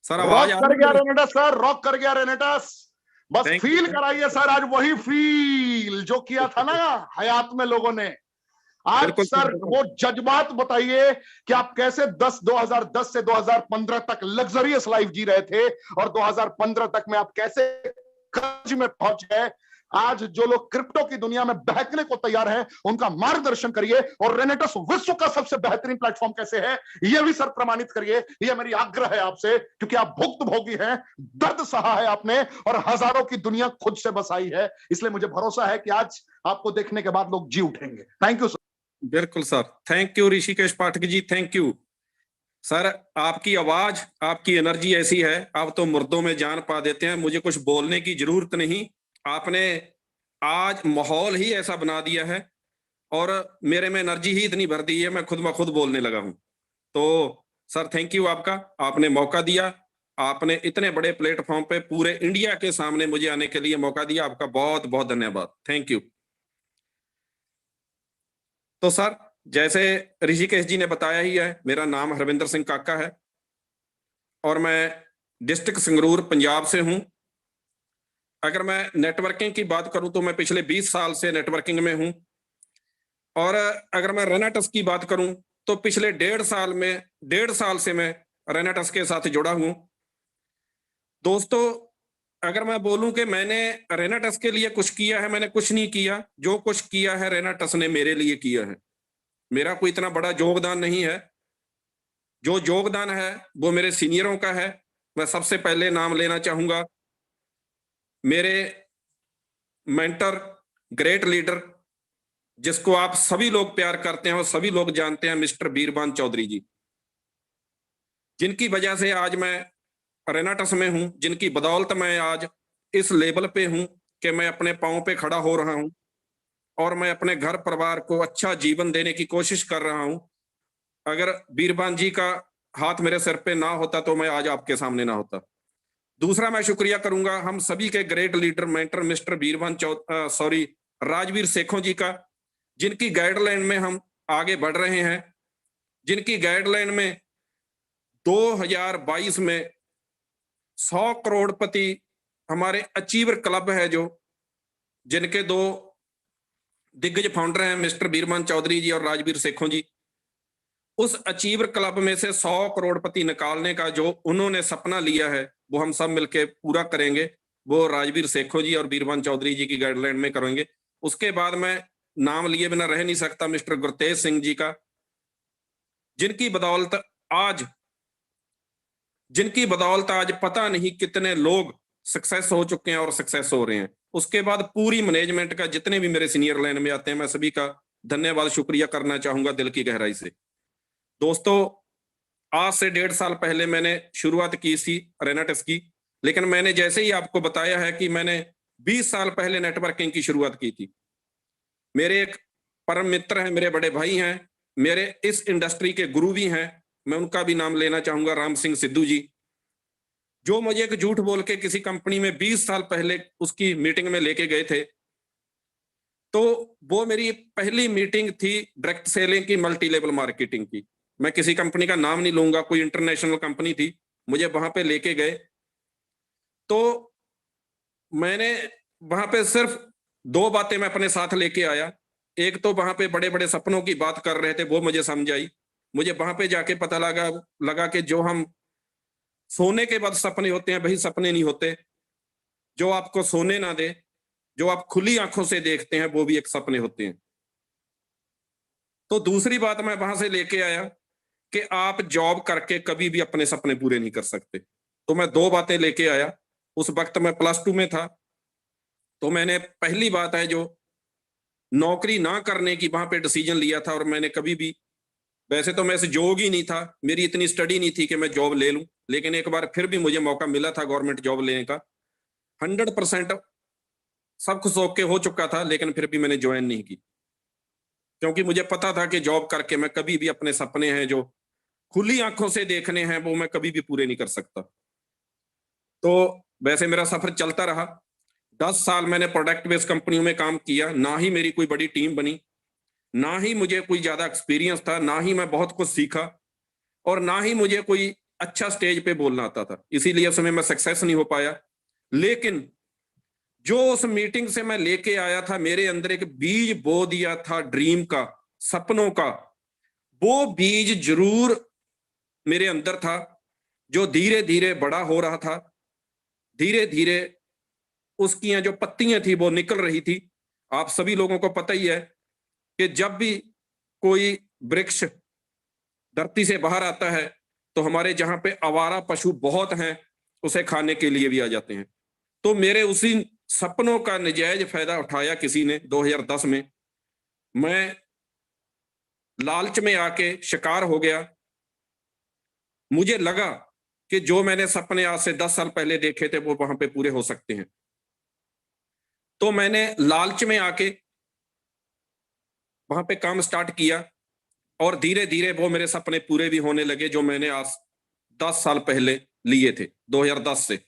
[SPEAKER 3] sir, आवाज
[SPEAKER 2] रॉक कर गया रेनेटस सर, रॉक कर गया रेनेटस। बस
[SPEAKER 3] Thank
[SPEAKER 2] फील
[SPEAKER 3] you.
[SPEAKER 2] कराइए सर, आज वही फील जो किया था ना हयात में लोगों ने। आज
[SPEAKER 3] बिल्कुल
[SPEAKER 2] सर वो जज्बात बताइए कि आप कैसे 2010 से 2015 तक लग्जरियस लाइफ जी रहे थे और 2015 तक में आप कैसे कर्ज में पहुंच गए। आज जो लोग क्रिप्टो की दुनिया में बहकने को तैयार हैं, उनका मार्गदर्शन करिए, और रेनेटस विश्व का सबसे बेहतरीन प्लेटफॉर्म कैसे है यह भी सर प्रमाणित करिए। यह मेरी आग्रह है आपसे, क्योंकि आप भुक्तभोगी हैं, दर्द सहा है आपने और हजारों की दुनिया खुद से बसाई है। इसलिए मुझे भरोसा है कि आज आपको देखने के बाद लोग जी उठेंगे। Thank you sir.
[SPEAKER 3] बिल्कुल sir, thank you Rishikesh Pathak ji, thank you sir. आपकी आवाज, आपकी एनर्जी ऐसी है, आप तो मुर्दों में जान पा देते हैं। मुझे कुछ बोलने की जरूरत नहीं, आपने आज माहौल ही ऐसा बना दिया है और मेरे में एनर्जी ही इतनी भर दी है, मैं खुद ब खुद बोलने लगा हूं। तो सर थैंक यू आपका, आपने मौका दिया, आपने इतने बड़े प्लेटफॉर्म पे पूरे इंडिया के सामने मुझे आने के लिए मौका दिया, आपका बहुत बहुत धन्यवाद, थैंक यू। तो सर जैसे ऋषिकेश जी ने बताया ही है, मेरा नाम हरविंदर सिंह काका है और मैं डिस्ट्रिक्ट संगरूर पंजाब से हूं। अगर मैं नेटवर्किंग की बात करूं तो मैं पिछले 20 साल से नेटवर्किंग में हूं, और अगर मैं रेनेटस की बात करूं तो पिछले 1.5 साल से मैं रेनेटस के साथ जुड़ा हूं। दोस्तों अगर मैं बोलूं कि मैंने रेनेटस के लिए कुछ किया है, मैंने कुछ नहीं किया। जो कुछ किया है रेनेटस ने मेरे लिए किया है। मेरा कोई इतना बड़ा योगदान नहीं है, जो योगदान है वो मेरे सीनियरों का है। मैं सबसे पहले नाम लेना चाहूंगा मेरे मेंटर, ग्रेट लीडर, जिसको आप सभी लोग प्यार करते हैं और सभी लोग जानते हैं, मिस्टर वीरभान चौधरी जी, जिनकी वजह से आज मैं रेनेटस में हूं, जिनकी बदौलत मैं आज इस लेवल पे हूं कि मैं अपने पांव पे खड़ा हो रहा हूं। और मैं अपने घर परिवार को अच्छा जीवन देने की कोशिश कर रहा हूं। अगर बीरबान जी का हाथ मेरे सिर पे ना होता तो मैं आज आपके सामने ना होता। दूसरा मैं शुक्रिया करूंगा हम सभी के great leader mentor mister Rajveer Sekhon ji का, जिनकी गाइडलाइन में हम आगे बढ़ रहे हैं, जिनकी गाइडलाइन में 2022 में 100 करोड़पति हमारे अचीवर क्लब है, जो जिनके दो दिग्गज फाउंडर हैं मिस्टर बीरबान चौधरी जी और राजवीर सेखों जी। उस अचीवर क्लब में से 100 करोड़पति निकालने का जो उन्होंने सपना लिया है वो हम सब मिलके पूरा करेंगे। वो राजवीर सेखों जी और बीरबान चौधरी जी की गाइडलाइन में करेंगे। उसके बाद मैं नाम लिए बिना रह नहीं सकता मिस्टर गुरतेज सिंह जी का, जिनकी बदौलत आज पता नहीं कितने लोग सक्सेस हो चुके हैं और सक्सेस हो रहे हैं। उसके बाद पूरी मैनेजमेंट का, जितने भी मेरे सीनियर लाइन में आते हैं, मैं सभी का धन्यवाद शुक्रिया करना चाहूंगा दिल की गहराई से। दोस्तों, आज से 1.5 साल पहले मैंने शुरुआत की थी रेनाटेक्स की, लेकिन मैंने जैसे ही आपको बताया है कि मैंने 20 साल पहले नेटवर्किंग की शुरुआत की थी। मेरे एक परम मित्र हैं, मेरे बड़े भाई हैं, मेरे इस इंडस्ट्री के गुरु भी हैं, मैं उनका भी नाम लेना चाहूंगा, राम सिंह सिद्धू जी, जो मुझे एक झूठ बोल के किसी कंपनी में 20 साल पहले उसकी मीटिंग में लेके गए थे। तो वो मेरी पहली मीटिंग थी डायरेक्ट सेलिंग की, मल्टी लेवल मार्केटिंग की। मैं किसी कंपनी का नाम नहीं लूंगा, कोई इंटरनेशनल कंपनी थी, मुझे वहां पे लेके गए। तो मैंने वहां पे सिर्फ 2 बातें मैं अपने साथ लेके आया। एक तो वहां पे बड़े बड़े सपनों की बात कर रहे थे, वो मुझे समझ आई। मुझे वहां पे जाके पता लगा कि जो हम सोने के बाद सपने होते हैं वही सपने नहीं होते। जो आपको सोने ना दे, जो आप खुली आंखों से देखते हैं, वो भी एक सपने होते हैं। तो दूसरी बात मैं वहां से लेके आया कि आप जॉब करके कभी भी अपने सपने पूरे नहीं कर सकते। तो मैं 2 बातें लेके आया। उस वक्त मैं +2 में था। तो मैंने पहली बात है जो नौकरी ना करने की वहां पे डिसीजन लिया था। और मैंने कभी भी, वैसे तो मैं इस जोग ही नहीं था, मेरी इतनी स्टडी नहीं थी कि मैं जॉब ले लूं, लेकिन एक बार फिर भी मुझे मौका मिला था गवर्नमेंट जॉब लेने का। 100% सब कुछ ओके हो चुका था, लेकिन फिर भी मैंने ज्वाइन नहीं की, क्योंकि मुझे पता था कि जॉब करके मैं कभी भी अपने सपने हैं जो खुली आंखों से देखने हैं, वो मैं कभी भी पूरे नहीं कर सकता। तो वैसे मेरा सफर चलता रहा। 10 साल मैंने प्रोडक्ट बेस्ड कंपनियों में काम किया। ना ही मेरी कोई बड़ी टीम बनी, ना ही मुझे कोई ज्यादा एक्सपीरियंस था, ना ही मैं बहुत कुछ सीखा, और ना ही मुझे कोई अच्छा स्टेज पे बोलना आता था। इसीलिए उस समय मैं सक्सेस नहीं हो पाया। लेकिन जो उस मीटिंग से मैं लेके आया था, मेरे अंदर एक बीज बो दिया था ड्रीम का, सपनों का। वो बीज जरूर मेरे अंदर था, जो धीरे धीरे बड़ा हो रहा था। धीरे धीरे उसकी जो पत्तियां थी वो निकल रही थी। आप सभी लोगों को पता ही है कि जब भी कोई वृक्ष धरती से बाहर आता है तो हमारे जहां पे आवारा पशु बहुत हैं, उसे खाने के लिए भी आ जाते हैं। तो मेरे उसी सपनों का नजायज फायदा उठाया किसी ने 2010 में। मैं लालच में आके शिकार हो गया। मुझे लगा कि जो मैंने सपने आज से 10 साल पहले देखे थे वो वहां पे पूरे हो सकते हैं। तो मैंने लालच में आके वहां पे काम स्टार्ट किया, और धीरे धीरे वो मेरे सपने पूरे भी होने लगे जो मैंने आज 10 साल पहले लिए थे, 2010 से।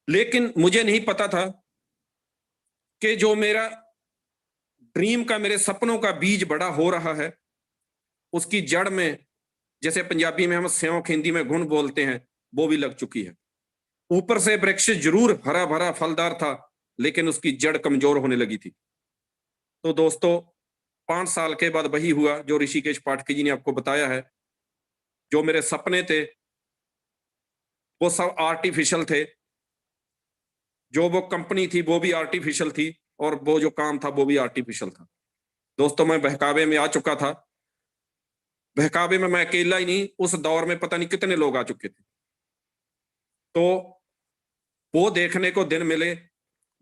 [SPEAKER 3] लेकिन मुझे नहीं पता था कि जो मेरा ड्रीम का, मेरे सपनों का बीज बड़ा हो रहा है, उसकी जड़ में, जैसे पंजाबी में हम स्योंक, हिंदी में घुन बोलते हैं, वो भी लग चुकी है। ऊपर से वृक्ष जरूर हरा भरा फलदार था, लेकिन उसकी जड़ कमजोर होने लगी थी। तो दोस्तों, 5 साल के बाद वही हुआ जो ऋषिकेश पाठक जी ने आपको बताया है। जो मेरे सपने थे वो सब आर्टिफिशियल थे, जो वो कंपनी थी वो भी आर्टिफिशियल थी, और वो जो काम था वो भी आर्टिफिशियल था। दोस्तों, मैं बहकावे में आ चुका था। बहकावे में मैं अकेला ही नहीं, उस दौर में पता नहीं कितने लोग आ चुके थे। तो वो देखने को दिन मिले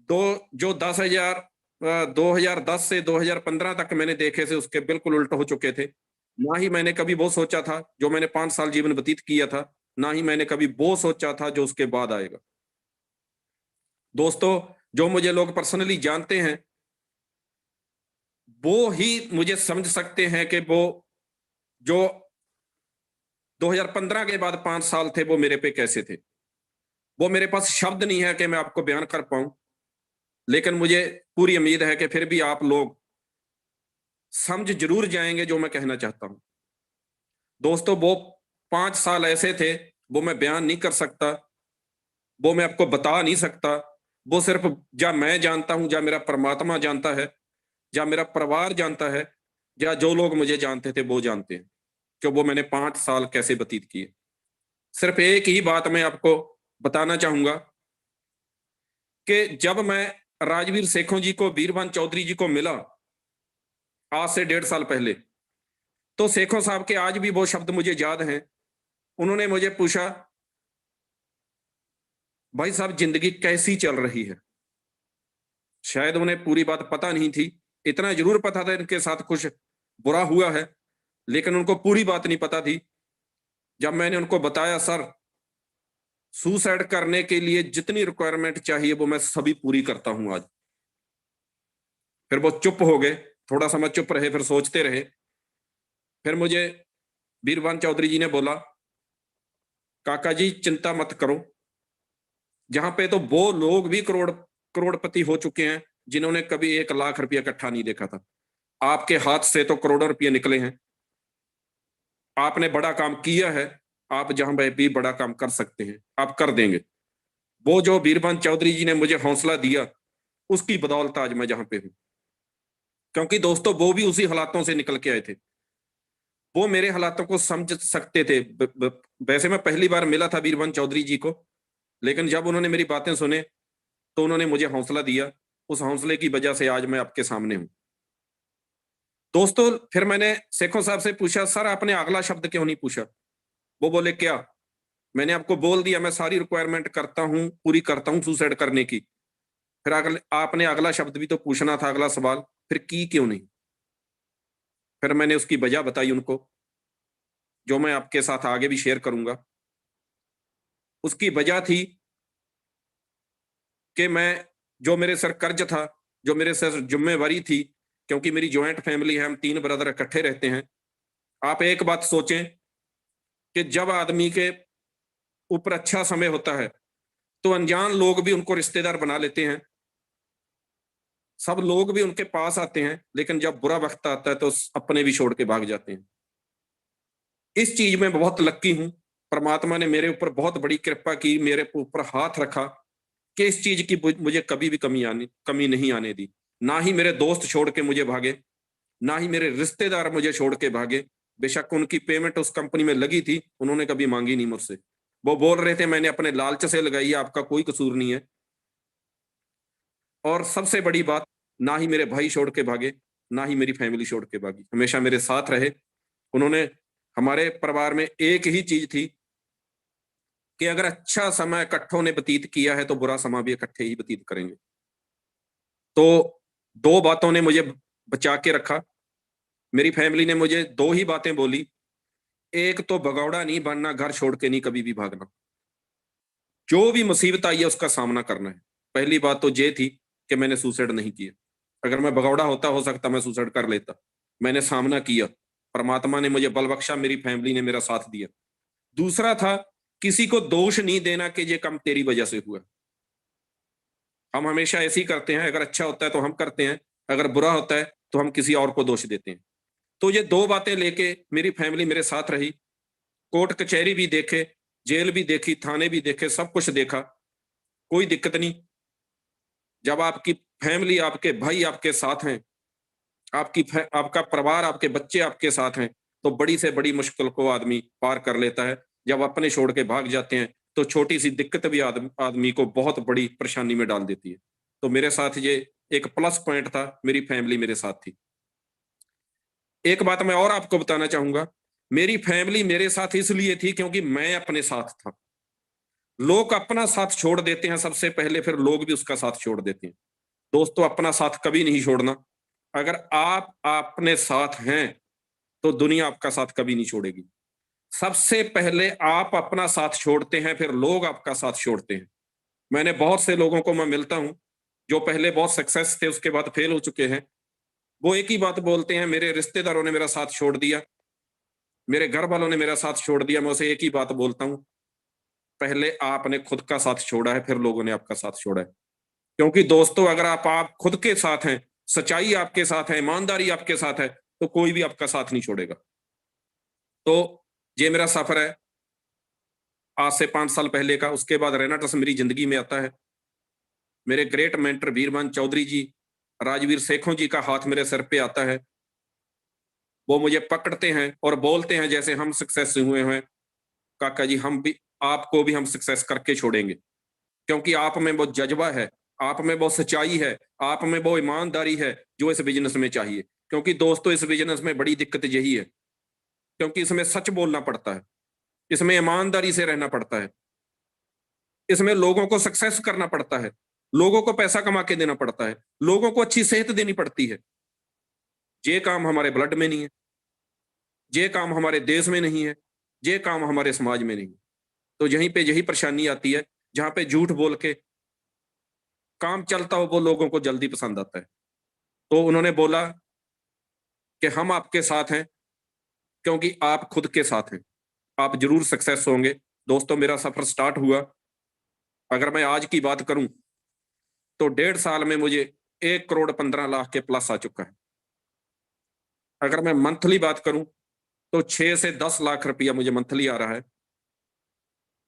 [SPEAKER 3] जो 2010 से 2015 तक मैंने देखे थे, उसके बिल्कुल उल्ट हो चुके थे। ना ही मैंने कभी वो सोचा था जो मैंने 5 साल जीवन व्यतीत किया था, ना ही मैंने कभी वो सोचा था जो उसके बाद आएगा। दोस्तों, जो मुझे लोग पर्सनली जानते हैं, वो ही मुझे समझ सकते हैं कि वो जो 2015 के बाद 5 साल थे वो मेरे पे कैसे थे। वो मेरे पास शब्द नहीं है कि मैं आपको बयान कर पाऊं, लेकिन मुझे पूरी उम्मीद है कि फिर भी आप लोग समझ जरूर जाएंगे जो मैं कहना चाहता हूं। दोस्तों, वो 5 साल ऐसे थे, वो मैं बयान नहीं कर सकता, वो मैं आपको बता नहीं सकता। वो सिर्फ या मैं जानता हूं, या मेरा परमात्मा जानता है, या मेरा परिवार जानता है, या जो लोग मुझे जानते थे वो जानते हैं कि वो मैंने 5 साल कैसे व्यतीत किए। सिर्फ एक ही बात मैं आपको बताना चाहूंगा कि जब मैं राजवीर सेखों जी को, वीरभान चौधरी जी को मिला आज से 1.5 साल पहले, तो सेखों साहब के आज भी वो शब्द मुझे याद हैं। उन्होंने मुझे पूछा, भाई साहब जिंदगी कैसी चल रही है। शायद उन्हें पूरी बात पता नहीं थी, इतना जरूर पता था इनके साथ कुछ बुरा हुआ है, लेकिन उनको पूरी बात नहीं पता थी। जब मैंने उनको बताया, सर सुसाइड करने के लिए जितनी रिक्वायरमेंट चाहिए वो मैं सभी पूरी करता हूं आज, फिर वो चुप हो गए। थोड़ा समय चुप रहे, फिर सोचते रहे। फिर मुझे वीरभान चौधरी जी ने बोला, काका जी चिंता मत करो, जहां पे तो वो लोग भी करोड़पति हो चुके हैं जिन्होंने कभी 1 लाख रुपया इकट्ठा नहीं देखा था। आपके हाथ से तो करोड़ों रुपये निकले हैं, आपने बड़ा काम किया है, आप जहां भी बड़ा काम कर सकते हैं आप कर देंगे। वो जो वीरभान चौधरी जी ने मुझे हौसला दिया, उसकी बदौलत आज मैं जहां पे हूं। क्योंकि दोस्तों वो भी उसी हालातों से निकल के आए थे, वो मेरे हालातों को समझ सकते थे। वैसे मैं पहली बार मिला था वीरभान चौधरी जी को, लेकिन जब उन्होंने मेरी बातें सुने तो उन्होंने मुझे हौसला दिया। उस हौसले की वजह से आज मैं आपके सामने हूं। दोस्तों, फिर मैंने सेखों साहब से पूछा, सर आपने अगला शब्द क्यों नहीं पूछा? वो बोले, क्या? मैंने आपको बोल दिया मैं सारी रिक्वायरमेंट करता हूं, पूरी करता हूं सुसाइड करने की। फिर आपने अगला शब्द भी तो पूछना था, अगला सवाल, फिर की क्यों नहीं? फिर मैंने उसकी वजह बताई उनको, जो मैं आपके साथ आगे भी शेयर करूंगा। उसकी वजह थी कि मैं, जो मेरे सर कर्ज था, जो मेरे सर जिम्मेवारी थी, क्योंकि मेरी ज्वाइंट फैमिली है, हम 3 ब्रदर इकट्ठे रहते हैं। आप एक बात सोचें कि जब आदमी के ऊपर अच्छा समय होता है तो अनजान लोग भी उनको रिश्तेदार बना लेते हैं, सब लोग भी उनके पास आते हैं, लेकिन जब बुरा वक्त आता है तो अपने भी छोड़ के भाग जाते हैं। इस चीज में बहुत लक्की हूं, परमात्मा ने मेरे ऊपर बहुत बड़ी कृपा की, मेरे ऊपर हाथ रखा कि इस चीज की मुझे कभी भी कमी नहीं आने दी। ना ही मेरे दोस्त छोड़ के मुझे भागे, ना ही मेरे रिश्तेदार मुझे छोड़ के भागे। बेशक उनकी पेमेंट उस कंपनी में लगी थी, उन्होंने कभी मांगी नहीं मुझसे। वो बोल रहे थे मैंने अपने लालच से लगाई है, आपका कोई कसूर नहीं है। और सबसे बड़ी बात, ना ही मेरे भाई छोड़ के भागे, ना ही मेरी फैमिली छोड़ के भागी, हमेशा मेरे साथ रहे। उन्होंने, हमारे परिवार में एक ही चीज थी कि अगर अच्छा समय इकट्ठों ने व्यतीत किया है तो बुरा समय भी इकट्ठे ही व्यतीत करेंगे। तो 2 बातों ने मुझे बचा के रखा। मेरी फैमिली ने मुझे 2 ही बातें बोली, एक तो भगौड़ा नहीं बनना, घर छोड़ के नहीं कभी भी भागना, जो भी मुसीबत आई है उसका सामना करना है। पहली बात तो ये थी कि मैंने सुसाइड नहीं किया। अगर मैं भगौड़ा होता, हो सकता मैं सुसाइड कर लेता। मैंने सामना किया, परमात्मा ने मुझे बल बख्शा, मेरी फैमिली ने मेरा साथ दिया। दूसरा था, किसी को दोष नहीं देना कि ये काम तेरी वजह से हुआ। हम हमेशा ऐसे ही करते हैं, अगर अच्छा होता है तो हम करते हैं, अगर बुरा होता है तो हम किसी और को दोष देते हैं। तो ये 2 बातें लेके मेरी फैमिली मेरे साथ रही। कोर्ट कचहरी भी देखे, जेल भी देखी, थाने भी देखे, सब कुछ देखा, कोई दिक्कत नहीं। जब आपकी फैमिली, आपके भाई आपके साथ हैं, आपका परिवार, आपके बच्चे आपके साथ हैं, तो बड़ी से बड़ी मुश्किल को आदमी पार कर लेता है। जब अपने छोड़ के भाग जाते हैं तो छोटी सी दिक्कत भी आदमी को बहुत बड़ी परेशानी में डाल देती है। तो मेरे साथ ये एक प्लस पॉइंट था, मेरी फैमिली मेरे साथ थी। एक बात मैं और आपको बताना चाहूंगा, मेरी फैमिली मेरे साथ इसलिए थी क्योंकि मैं अपने साथ था। लोग अपना साथ छोड़ देते हैं सबसे पहले, फिर लोग भी उसका साथ छोड़ देते हैं। दोस्तों, अपना साथ कभी नहीं छोड़ना। अगर आप अपने साथ हैं तो दुनिया आपका साथ कभी नहीं छोड़ेगी। सबसे पहले आप अपना साथ छोड़ते हैं, फिर लोग आपका साथ छोड़ते हैं। मैंने बहुत से लोगों को मैं मिलता हूं जो पहले बहुत सक्सेस थे, उसके बाद फेल हो चुके हैं। वो एक ही बात बोलते हैं, मेरे रिश्तेदारों ने मेरा साथ छोड़ दिया, मेरे घर वालों ने मेरा साथ छोड़ दिया, मैं उसे एक ही बात बोलता हूं, पहले आपने खुद का साथ छोड़ा है, फिर लोगों ने आपका साथ छोड़ा है। क्योंकि दोस्तों अगर आप खुद के साथ हैं, सच्चाई आपके साथ है, ईमानदारी आपके साथ है, तो कोई भी आपका साथ नहीं छोड़ेगा। तो ये मेरा सफर है आज से 5 साल पहले का। उसके बाद रैना ट्रस्ट मेरी जिंदगी में आता है। मेरे ग्रेट मेंटर वीरमान चौधरी जी, राजवीर सेखों जी का हाथ मेरे सिर पे आता है। वो मुझे पकड़ते हैं और बोलते हैं जैसे हम सक्सेस हुए हैं, काका जी हम भी, आपको भी हम सक्सेस करके छोड़ेंगे, क्योंकि आप में वो जज्बा है, आप में वो सच्चाई है, आप में वो ईमानदारी है जो इस बिजनेस में चाहिए। क्योंकि दोस्तों इस बिजनेस में बड़ी दिक्कत यही है, क्योंकि इसमें सच बोलना पड़ता है, इसमें ईमानदारी से रहना पड़ता है, इसमें लोगों को सक्सेस करना पड़ता है, लोगों को पैसा कमा के देना पड़ता है, लोगों को अच्छी सेहत देनी पड़ती है। ये काम हमारे ब्लड में नहीं है, ये काम हमारे देश में नहीं है, ये काम हमारे समाज में नहीं है। तो यहीं पे यही परेशानी आती है, जहां पे झूठ बोल के काम चलता हो वो लोगों को जल्दी पसंद आता है। तो उन्होंने बोला कि हम आपके साथ हैं, क्योंकि आप खुद के साथ हैं, आप जरूर सक्सेस होंगे। दोस्तों मेरा सफर स्टार्ट हुआ, अगर मैं आज की बात करूं तो 1.5 साल में मुझे 1,15,00,000 के प्लस आ चुका है। अगर मैं मंथली बात करूं तो 6 से 10 लाख रुपया मुझे मंथली आ रहा है।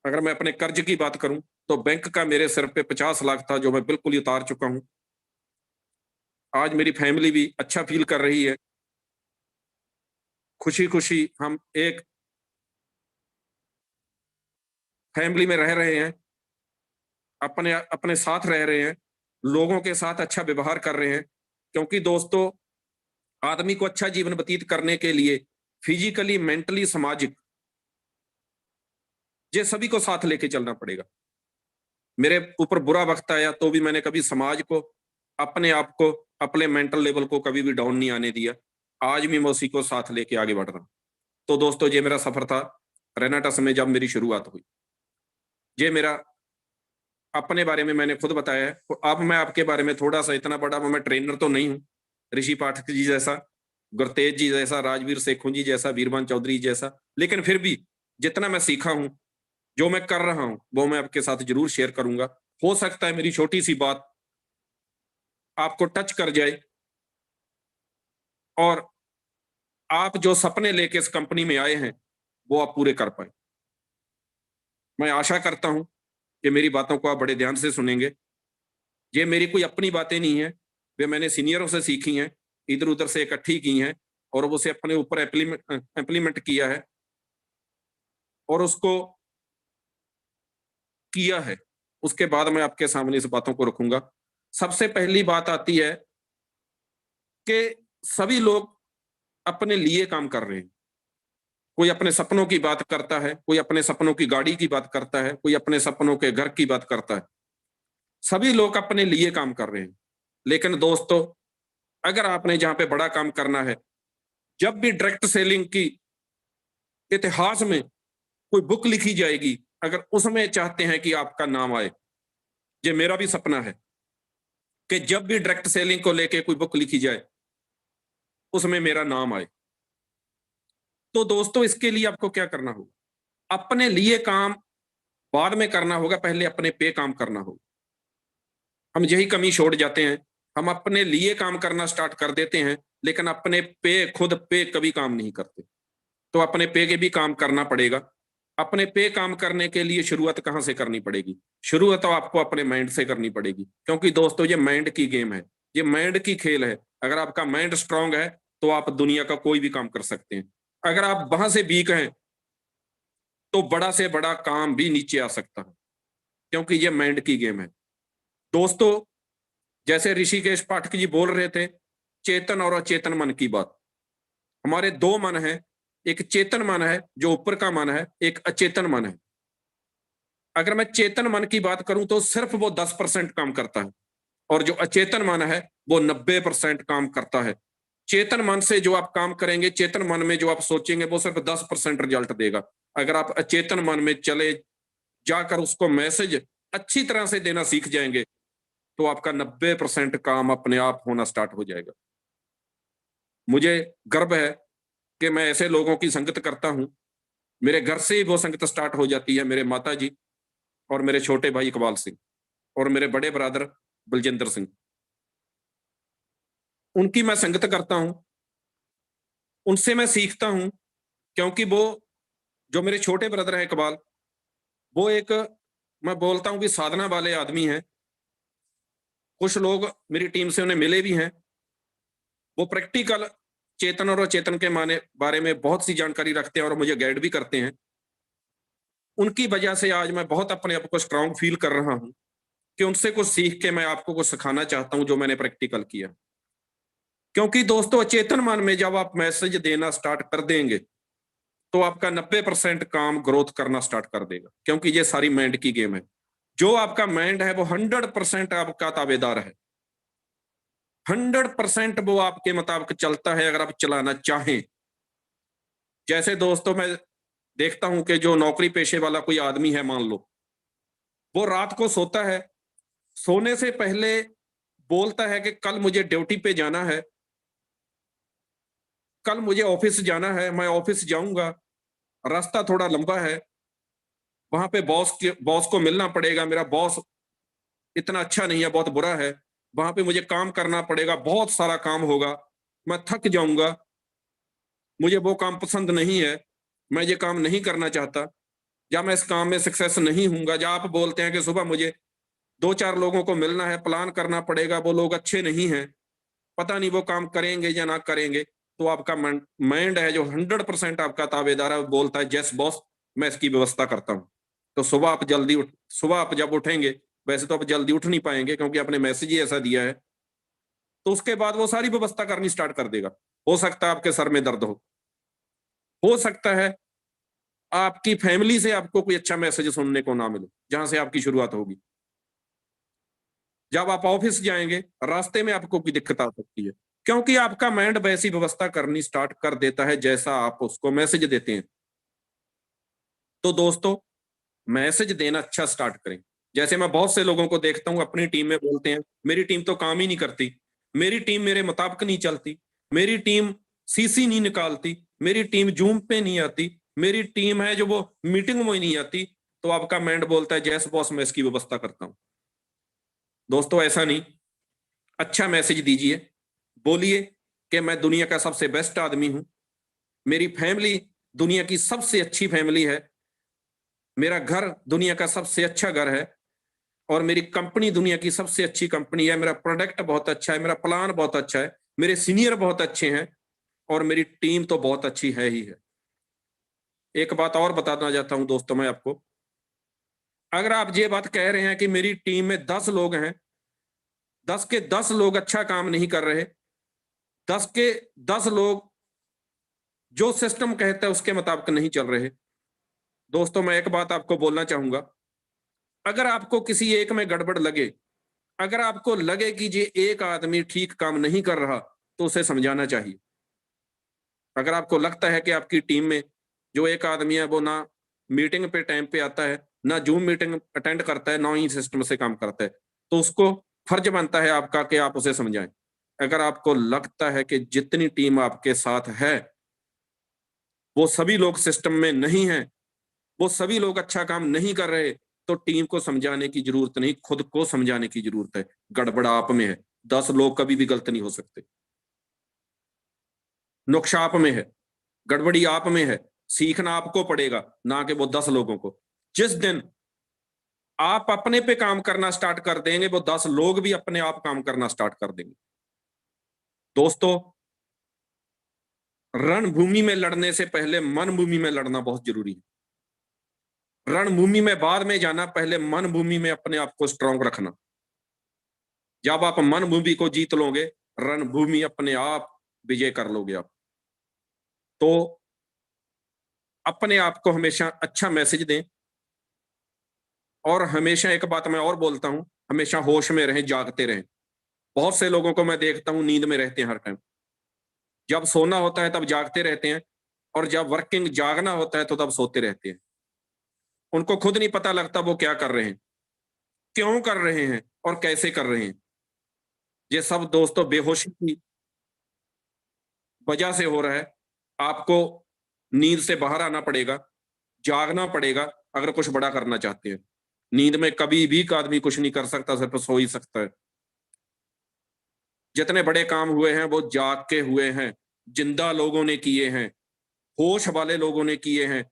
[SPEAKER 3] अगर मैं अपने कर्ज की बात करूं तो बैंक का मेरे सिर पे 50 लाख था, जो मैं बिल्कुल ही उतार चुका हूं। आज मेरी फैमिली भी अच्छा फील कर रही है, खुशी खुशी हम एक फैमिली में रह रहे हैं, अपने अपने साथ रह रहे हैं, लोगों के साथ अच्छा व्यवहार कर रहे हैं। क्योंकि दोस्तों आदमी को अच्छा जीवन व्यतीत करने के लिए फिजिकली, मेंटली, सामाजिक, ये सभी को साथ लेके चलना पड़ेगा। मेरे ऊपर बुरा वक्त आया तो भी मैंने कभी समाज को, अपने आप को, अपने मेंटल लेवल को कभी भी डाउन नहीं आने दिया। आज भी मैं उसी को साथ लेके आगे बढ़ रहा हूं। तो दोस्तों ये मेरा सफर था रैना ट्रस्ट में जब मेरी शुरुआत हुई। ये मेरा अपने बारे में मैंने खुद बताया है। तो अब मैं आपके बारे में थोड़ा सा, इतना बड़ा मैं ट्रेनर तो नहीं हूं, ऋषि पाठक जी जैसा, गुरतेज जी जैसा, राजवीर सेखों जी जैसा, वीरमान चौधरी जैसा, लेकिन फिर भी जितना मैं सीखा हूं, जो मैं कर रहा हूं, वो मैं आपके साथ जरूर शेयर करूंगा। हो सकता है मेरी छोटी सी बात आपको टच कर जाए और आप जो सपने लेके इस कंपनी में आए हैं वो आप पूरे कर पाए। मैं आशा करता हूं कि मेरी बातों को आप बड़े ध्यान से सुनेंगे। ये मेरी कोई अपनी बातें नहीं है, वे मैंने सीनियरों से सीखी हैं, इधर उधर से इकट्ठी की हैं और उसे अपने ऊपर इम्प्लीमेंट किया है और उसको किया है। उसके बाद मैं आपके सामने इस बातों को रखूंगा। सबसे पहली बात आती है कि सभी लोग अपने लिए काम कर रहे हैं। कोई अपने सपनों की बात करता है, कोई अपने सपनों की गाड़ी की बात करता है, कोई अपने सपनों के घर की बात करता है। सभी लोग अपने लिए काम कर रहे हैं। लेकिन दोस्तों अगर आपने जहां पे बड़ा काम करना है, जब भी डायरेक्ट सेलिंग की इतिहास में कोई बुक लिखी जाएगी, अगर उसमें चाहते हैं कि आपका नाम आए, ये मेरा भी सपना है कि जब भी डायरेक्ट सेलिंग को लेके कोई बुक लिखी जाए उसमें मेरा नाम आए। तो दोस्तों इसके लिए आपको क्या करना होगा? अपने लिए काम बाद में करना होगा, पहले अपने पे काम करना होगा। हम यही कमी छोड़ जाते हैं, हम अपने लिए काम करना स्टार्ट कर देते हैं लेकिन अपने पे, खुद पे कभी काम नहीं करते। तो अपने पे के भी काम करना पड़ेगा। अपने पे काम करने के लिए शुरुआत कहां से करनी पड़ेगी? शुरुआत तो आपको अपने माइंड से करनी पड़ेगी, क्योंकि दोस्तों ये माइंड की गेम है, ये माइंड की खेल है। अगर आपका माइंड स्ट्रांग है तो आप दुनिया का कोई भी काम कर सकते हैं। अगर आप वहां से वीक हैं तो बड़ा से बड़ा काम भी नीचे आ सकता है, क्योंकि ये माइंड की गेम है। दोस्तों जैसे ऋषिकेश पाठक जी बोल रहे थे, चेतन और अचेतन मन की बात। हमारे दो मन है, एक चेतन मन है जो ऊपर का मन है, एक अचेतन मन है। अगर मैं चेतन मन की बात करूं तो सिर्फ वो 10% काम करता है और जो अचेतन मन है वो 90% काम करता है। चेतन मन से जो आप काम करेंगे, चेतन मन में जो आप सोचेंगे, वो सिर्फ 10% रिजल्ट देगा। अगर आप अचेतन मन में चले जाकर उसको मैसेज अच्छी तरह से देना सीख जाएंगे तो आपका 90% काम अपने आप होना स्टार्ट हो जाएगा। मुझे गर्व है कि मैं ऐसे लोगों की संगत करता हूं। मेरे घर से ही वो संगत स्टार्ट हो जाती है। मेरे माता जी और मेरे छोटे भाई इकबाल सिंह और मेरे बड़े ब्रदर बलजिंदर सिंह, उनकी मैं संगत करता हूं, उनसे मैं सीखता हूं। क्योंकि वो जो मेरे छोटे ब्रदर है इकबाल, वो एक, मैं बोलता हूं कि साधना वाले आदमी हैं। कुछ लोग मेरी टीम से उन्हें मिले भी हैं। वो प्रैक्टिकल चेतन और अचेतन के माने बारे में बहुत सी जानकारी रखते हैं और मुझे गाइड भी करते हैं। उनकी वजह से आज मैं बहुत अपने आप को स्ट्रांग फील कर रहा हूं कि उनसे कुछ सीख के मैं आपको कुछ सिखाना चाहता हूं जो मैंने प्रैक्टिकल किया। क्योंकि दोस्तों, अचेतन मन में जब आप मैसेज देना स्टार्ट कर देंगे तो आपका 90% काम ग्रोथ करना स्टार्ट कर देगा। क्योंकि ये सारी माइंड की गेम है। जो आपका माइंड है वो 100% आपका ताबेदार है। 100% वो आपके मुताबिक चलता है अगर आप चलाना चाहें। जैसे दोस्तों, मैं देखता हूं कि जो नौकरी पेशे वाला कोई आदमी है, मान लो वो रात को सोता है, सोने से पहले बोलता है कि कल मुझे ड्यूटी पे जाना है, कल मुझे ऑफिस जाना है, मैं ऑफिस जाऊंगा, रास्ता थोड़ा लंबा है, वहां पे बॉस को मिलना पड़ेगा, मेरा बॉस इतना अच्छा नहीं है, बहुत बुरा है, वहां पे मुझे काम करना पड़ेगा, बहुत सारा काम होगा, मैं थक जाऊंगा, मुझे वो काम पसंद नहीं है, मैं ये काम नहीं करना चाहता, या मैं इस काम में सक्सेस नहीं हूंगा। या आप बोलते हैं कि सुबह मुझे 2-4 लोगों को मिलना है, प्लान करना पड़ेगा, वो लोग अच्छे नहीं हैं, पता नहीं वो काम करेंगे या ना करेंगे। तो आपका माइंड है जो 100% आपका ताबेदार है, वो बोलता है यस बॉस, मैं इसकी व्यवस्था करता हूँ। तो सुबह आप जब उठेंगे, वैसे तो आप जल्दी उठ नहीं पाएंगे क्योंकि आपने मैसेज ही ऐसा दिया है, तो उसके बाद वो सारी व्यवस्था करनी स्टार्ट कर देगा। हो सकता है आपके सर में दर्द हो सकता है आपकी फैमिली से आपको कोई अच्छा मैसेज सुनने को ना मिले, जहां से आपकी शुरुआत होगी। जब आप ऑफिस जाएंगे, रास्ते में आपको कोई दिक्कत आ सकती है, क्योंकि आपका माइंड वैसी व्यवस्था करनी स्टार्ट कर देता है जैसा आप उसको मैसेज देते हैं। तो दोस्तों, मैसेज देना अच्छा स्टार्ट करें। जैसे मैं बहुत से लोगों को देखता हूं अपनी टीम में, बोलते हैं मेरी टीम तो काम ही नहीं करती, मेरी टीम मेरे मुताबिक नहीं चलती, मेरी टीम सीसी नहीं निकालती, मेरी टीम जूम पे नहीं आती, मेरी टीम है जो वो मीटिंग में नहीं आती। तो आपका माइंड बोलता है जैस बॉस, मैं इसकी व्यवस्था करता हूं। दोस्तों, ऐसा नहीं। अच्छा मैसेज दीजिए, बोलिए कि मैं दुनिया का सबसे बेस्ट आदमी हूं, मेरी फैमिली दुनिया की सबसे अच्छी फैमिली है, मेरा घर दुनिया का सबसे अच्छा घर है, और मेरी कंपनी दुनिया की सबसे अच्छी कंपनी है, मेरा प्रोडक्ट बहुत अच्छा है, मेरा प्लान बहुत अच्छा है, मेरे सीनियर बहुत अच्छे हैं, और मेरी टीम तो बहुत अच्छी है ही है। एक बात और बताना चाहता हूं दोस्तों मैं आपको, अगर आप ये बात कह रहे हैं कि मेरी टीम में 10 लोग हैं, 10 के 10 लोग अच्छा काम नहीं कर रहे, 10 के 10 लोग जो सिस्टम कहता है उसके मुताबिक नहीं चल रहे, दोस्तों मैं एक बात आपको बोलना चाहूंगा, अगर आपको किसी एक में गड़बड़ लगे, अगर आपको लगे कि ये एक आदमी ठीक काम नहीं कर रहा, तो उसे समझाना चाहिए। अगर आपको लगता है कि आपकी टीम में जो एक आदमी है वो ना मीटिंग पे टाइम पे आता है, ना जूम मीटिंग अटेंड करता है, ना ही सिस्टम से काम करता है, तो उसको फर्ज बनता है आपका कि आप उसे समझाएं। अगर आपको लगता है कि जितनी टीम आपके साथ है वो सभी लोग सिस्टम में नहीं है, वो सभी लोग अच्छा काम नहीं कर रहे, तो टीम को समझाने की जरूरत नहीं, खुद को समझाने की जरूरत है। गड़बड़ आप में है, 10 लोग कभी भी गलत नहीं हो सकते। नुक्स आप में है, गड़बड़ी आप में है, सीखना आपको पड़ेगा, ना कि वो 10 लोगों को। जिस दिन आप अपने पे काम करना स्टार्ट कर देंगे, वो 10 लोग भी अपने आप काम करना स्टार्ट कर देंगे। दोस्तों, रणभूमि में लड़ने से पहले मन भूमि में लड़ना बहुत जरूरी है। रणभूमि में बाद में जाना, पहले मन भूमि में अपने आप को स्ट्रांग रखना। जब आप मन भूमि को जीत लोगे, रणभूमि अपने आप विजय कर लोगे आप। तो अपने आप को हमेशा अच्छा मैसेज दें, और हमेशा एक बात मैं और बोलता हूं, हमेशा होश में रहें, जागते रहें। बहुत से लोगों को मैं देखता हूं नींद में रहते हैं हर टाइम, जब सोना होता है तब जागते रहते हैं, और जब वर्किंग जागना होता है तो तब सोते रहते हैं। उनको खुद नहीं पता लगता वो क्या कर रहे हैं, क्यों कर रहे हैं, और कैसे कर रहे हैं। ये सब दोस्तों वजह से हो रहा है। आपको नींद से बाहर आना पड़ेगा, जागना पड़ेगा अगर कुछ बड़ा करना चाहते हैं। नींद में कभी भी का आदमी कुछ नहीं कर सकता, सिर्फ सो ही सकता है। जितने बड़े काम हुए हैं वो जाग के हुए हैं, जिंदा लोगों ने किए हैं, होश वाले लोगों ने किए हैं।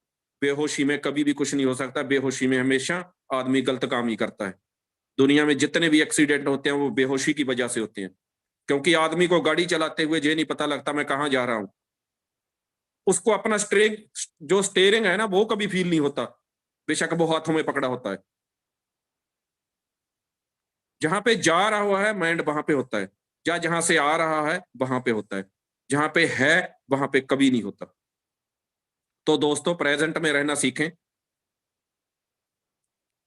[SPEAKER 3] बेहोशी में कभी भी कुछ नहीं हो सकता। बेहोशी में हमेशा आदमी गलत काम ही करता है। दुनिया में जितने भी एक्सीडेंट होते हैं वो बेहोशी की वजह से होते हैं, क्योंकि आदमी को गाड़ी चलाते हुए ये नहीं पता लगता मैं कहाँ जा रहा हूं। उसको अपना स्टेयरिंग है ना, वो कभी फील नहीं होता, बेशक वो हाथों में पकड़ा होता है। जहां पे जा रहा हुआ है माइंड वहां पे होता है, या जहां से आ रहा है वहां पे होता है, जहां पे है वहां पे कभी नहीं होता। तो दोस्तों, प्रेजेंट में रहना सीखें,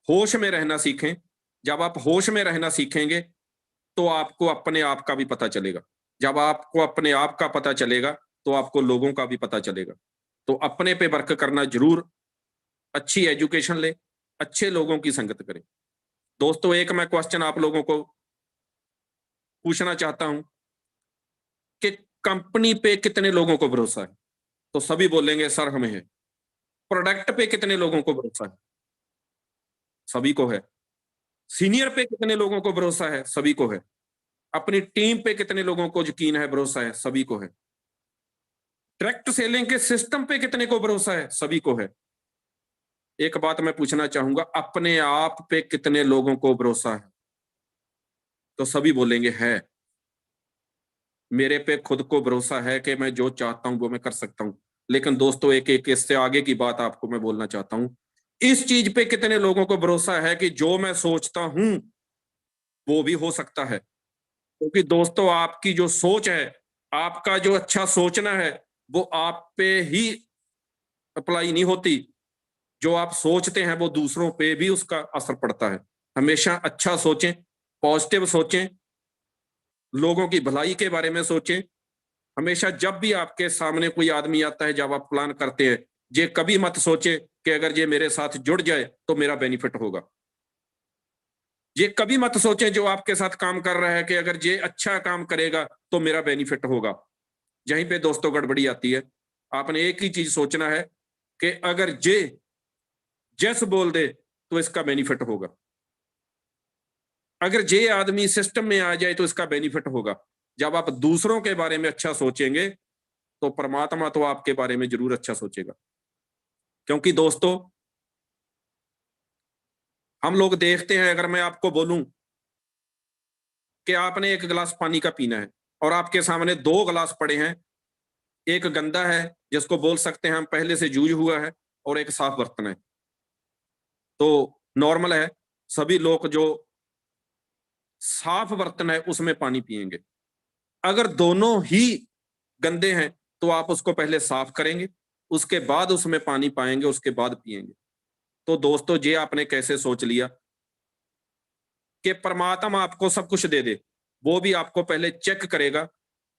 [SPEAKER 3] होश में रहना सीखें। जब आप होश में रहना सीखेंगे तो आपको अपने आप का भी पता चलेगा। जब आपको अपने आप का पता चलेगा तो आपको लोगों का भी पता चलेगा। तो अपने पे वर्क करना जरूर, अच्छी एजुकेशन ले, अच्छे लोगों की संगत करें। दोस्तों, एक मैं क्वेश्चन आप लोगों को पूछना चाहता हूं कि कंपनी पे कितने लोगों को भरोसा है? तो सभी बोलेंगे सर हमें है। प्रोडक्ट पे कितने लोगों को भरोसा है? सभी को है। सीनियर पे कितने लोगों को भरोसा है? सभी को है। अपनी टीम पे कितने लोगों को यकीन है, भरोसा है? सभी को है। डायरेक्ट सेलिंग के सिस्टम पे कितने को भरोसा है? सभी को है। एक बात मैं पूछना चाहूंगा, अपने आप पे कितने लोगों को भरोसा है? तो सभी बोलेंगे है। मेरे पे खुद को भरोसा है कि मैं जो चाहता हूं वो मैं कर सकता हूं। लेकिन दोस्तों, एक एक इससे आगे की बात आपको मैं बोलना चाहता हूं। इस चीज पे कितने लोगों को भरोसा है कि जो मैं सोचता हूं वो भी हो सकता है? क्योंकि दोस्तों, आपकी जो सोच है, आपका जो अच्छा सोचना है, वो आप पे ही अप्लाई नहीं होती। जो आप सोचते हैं वो दूसरों पे भी उसका असर पड़ता है। हमेशा अच्छा सोचें, पॉजिटिव सोचें, लोगों की भलाई के बारे में सोचें। हमेशा जब भी आपके सामने कोई आदमी आता है, जब आप प्लान करते हैं, ये कभी मत सोचे कि अगर ये मेरे साथ जुड़ जाए तो मेरा बेनिफिट होगा। ये कभी मत सोचें जो आपके साथ काम कर रहा है कि अगर ये अच्छा काम करेगा तो मेरा बेनिफिट होगा। यहीं पे दोस्तों गड़बड़ी आती है। आपने एक ही चीज सोचना है कि अगर ये जस बोल दे तो इसका बेनिफिट होगा। अगर ये आदमी सिस्टम में आ जाए तो इसका बेनिफिट होगा। जब आप दूसरों के बारे में अच्छा सोचेंगे तो परमात्मा तो आपके बारे में जरूर अच्छा सोचेगा। क्योंकि दोस्तों, हम लोग देखते हैं, अगर मैं आपको बोलूं कि आपने एक गिलास पानी का पीना है और आपके सामने दो गिलास पड़े हैं, एक गंदा है जिसको बोल सकते हैं हम पहले से यूज हुआ है, और एक साफ बर्तन है, तो नॉर्मल है, सभी लोग जो साफ बर्तन है उसमें पानी पिएंगे। अगर दोनों ही गंदे हैं तो आप उसको पहले साफ करेंगे, उसके बाद उसमें पानी पाएंगे, उसके बाद पिएंगे। तो दोस्तों, ये आपने कैसे सोच लिया कि परमात्मा आपको सब कुछ दे दे? वो भी आपको पहले चेक करेगा।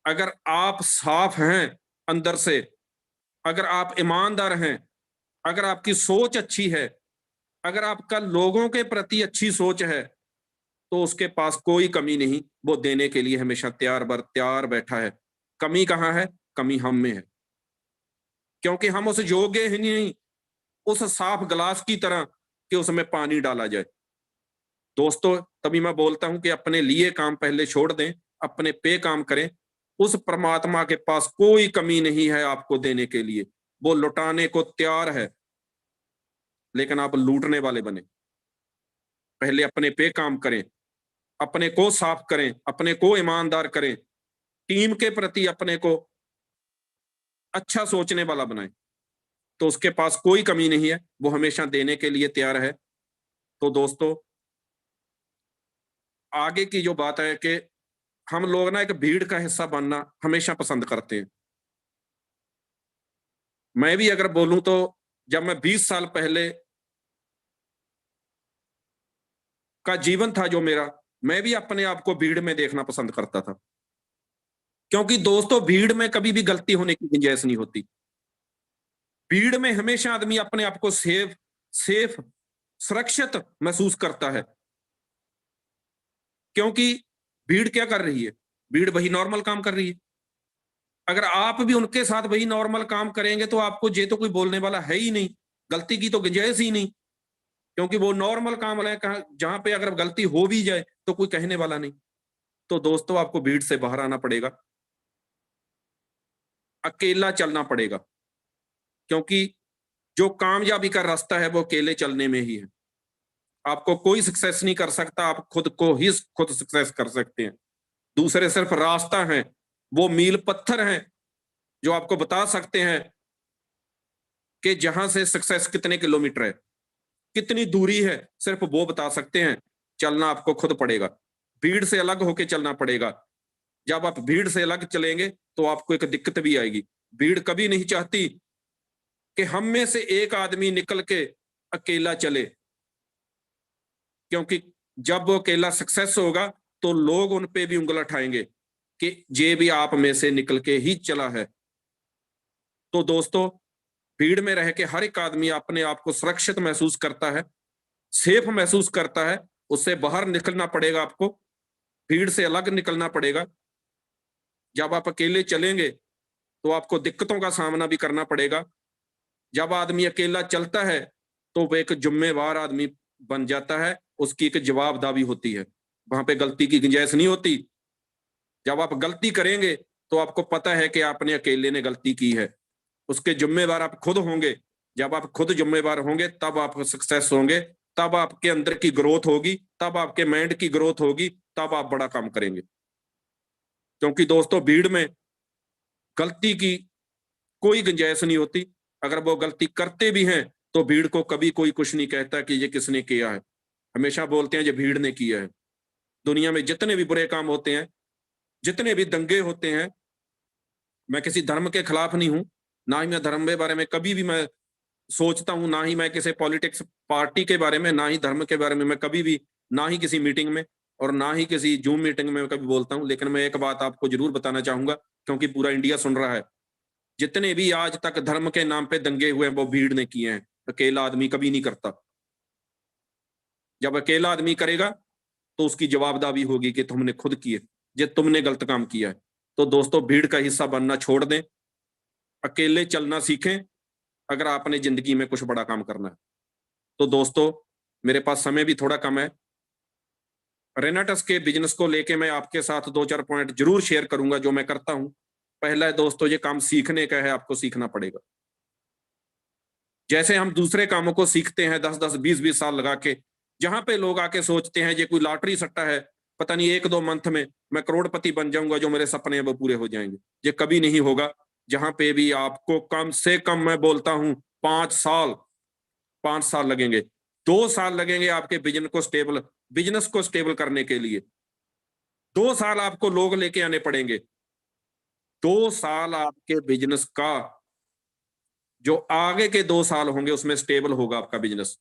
[SPEAKER 3] अगर आप साफ हैं अंदर से, अगर आप ईमानदार हैं, अगर आपकी सोच अच्छी है, अगर आपका लोगों के प्रति अच्छी सोच है, तो उसके पास कोई कमी नहीं, वो देने के लिए हमेशा तैयार बैठा है। कमी कहाँ है? कमी हम में है, क्योंकि हम उस योग्य ही नहीं, उस साफ गिलास की तरह कि उसमें पानी डाला जाए। दोस्तों, तभी मैं बोलता हूं कि अपने लिए काम पहले छोड़ दें, अपने पे काम करें। उस परमात्मा के पास कोई कमी नहीं है आपको देने के लिए, वो लुटाने को तैयार है। लेकिन आप लूटने वाले बने। पहले अपने पे काम करें, अपने को साफ करें, अपने को ईमानदार करें, टीम के प्रति अपने को अच्छा सोचने वाला बनाएं, तो उसके पास कोई कमी नहीं है, वो हमेशा देने के लिए तैयार है। तो दोस्तों, आगे की जो बात है कि हम लोग ना एक भीड़ का हिस्सा बनना हमेशा पसंद करते हैं। मैं भी अगर बोलूं तो जब मैं 20 साल पहले का जीवन था जो मेरा, मैं भी अपने आप को भीड़ में देखना पसंद करता था। क्योंकि दोस्तों, भीड़ में कभी भी गलती होने की गुंजाइश नहीं होती। भीड़ में हमेशा आदमी अपने आप को सेफ सेफ सुरक्षित महसूस करता है। क्योंकि भीड़ क्या कर रही है? भीड़ वही नॉर्मल काम कर रही है। अगर आप भी उनके साथ वही नॉर्मल काम करेंगे तो आपको ये तो कोई बोलने वाला है ही नहीं, गलती की तो गुंजाइश ही नहीं, क्योंकि वो नॉर्मल काम है जहां पे अगर गलती हो भी जाए तो कोई कहने वाला नहीं। तो दोस्तों आपको भीड़ से बाहर आना पड़ेगा, अकेला चलना पड़ेगा, क्योंकि जो कामयाबी का रास्ता है वो अकेले चलने में ही है। आपको कोई सक्सेस नहीं कर सकता, आप खुद को ही खुद सक्सेस कर सकते हैं। दूसरे सिर्फ रास्ता है, वो मील पत्थर हैं जो आपको बता सकते हैं कि जहां से सक्सेस कितने किलोमीटर है, कितनी दूरी है, सिर्फ वो बता सकते हैं। चलना आपको खुद पड़ेगा, भीड़ से अलग होके चलना पड़ेगा। जब आप भीड़ से अलग चलेंगे तो आपको एक दिक्कत भी आएगी। भीड़ कभी नहीं चाहती कि हम में से एक आदमी निकल के अकेला चले, क्योंकि जब वो अकेला सक्सेस होगा तो लोग उन पे भी उंगल उठाएंगे कि ये भी आप में से निकल के ही चला है। तो दोस्तों भीड़ में रह के हर एक आदमी अपने आप को सुरक्षित महसूस करता है, सेफ महसूस करता है। उससे बाहर निकलना पड़ेगा, आपको भीड़ से अलग निकलना पड़ेगा। जब आप अकेले चलेंगे तो आपको दिक्कतों का सामना भी करना पड़ेगा। जब आदमी अकेला चलता है तो वह एक जिम्मेवार आदमी बन जाता है, उसकी एक जवाबदारी होती है, वहां पे गलती की गुंजाइश नहीं होती। जब आप गलती करेंगे तो आपको पता है कि आपने अकेले ने गलती की है, उसके जिम्मेवार आप खुद होंगे। जब आप खुद जिम्मेवार होंगे तब आप सक्सेस होंगे, तब आपके अंदर की ग्रोथ होगी, तब आपके माइंड की ग्रोथ होगी, तब आप बड़ा काम करेंगे। क्योंकि दोस्तों भीड़ में गलती की कोई गुंजाइश नहीं होती। अगर वो गलती करते भी हैं तो भीड़ को कभी कोई कुछ नहीं कहता कि ये किसने किया है, हमेशा बोलते हैं ये भीड़ ने किया है। दुनिया में जितने भी बुरे काम होते हैं, जितने भी दंगे होते हैं, मैं किसी धर्म के खिलाफ नहीं हूं, ना ही मैं धर्म के बारे में कभी भी मैं सोचता हूं, ना ही मैं किसी पॉलिटिक्स पार्टी के बारे में, ना ही धर्म के बारे में मैं कभी भी, ना ही किसी मीटिंग में और ना ही किसी जूम मीटिंग में मैं कभी बोलता हूं। लेकिन मैं एक बात आपको जरूर बताना चाहूंगा, क्योंकि पूरा इंडिया सुन रहा है, जितने भी आज तक धर्म के नाम पे दंगे हुए हैं वो भीड़ ने किए हैं, अकेला आदमी कभी नहीं करता। जब अकेला आदमी करेगा तो उसकी जवाबदारी होगी कि तुमने खुद किए, जे तुमने गलत काम किया है। तो दोस्तों भीड़ का हिस्सा बनना छोड़ दें, अकेले चलना सीखें अगर आपने जिंदगी में कुछ बड़ा काम करना है। तो दोस्तों मेरे पास समय भी थोड़ा कम है, रेनाटस के बिजनेस को लेके मैं आपके साथ 2-4 पॉइंट जरूर शेयर करूंगा जो मैं करता हूं। पहला है दोस्तों, ये काम सीखने का है, आपको सीखना पड़ेगा। जैसे हम दूसरे कामों को सीखते हैं 10-10, 20-20 साल लगा के, जहां पे लोग आके सोचते हैं ये कोई लॉटरी सट्टा है, पता नहीं 1-2 मंथ में मैं करोड़पति बन जाऊंगा, जो मेरे सपने हैं वो पूरे हो जाएंगे। ये कभी नहीं होगा। जहां पे भी आपको कम से कम मैं बोलता हूं 5 साल लगेंगे, 2 साल लगेंगे आपके बिजनेस को स्टेबल करने के लिए। 2 साल आपको लोग लेके आने पड़ेंगे। 2 साल आपके बिजनेस का, जो आगे के 2 साल होंगे उसमें स्टेबल होगा आपका बिजनेस,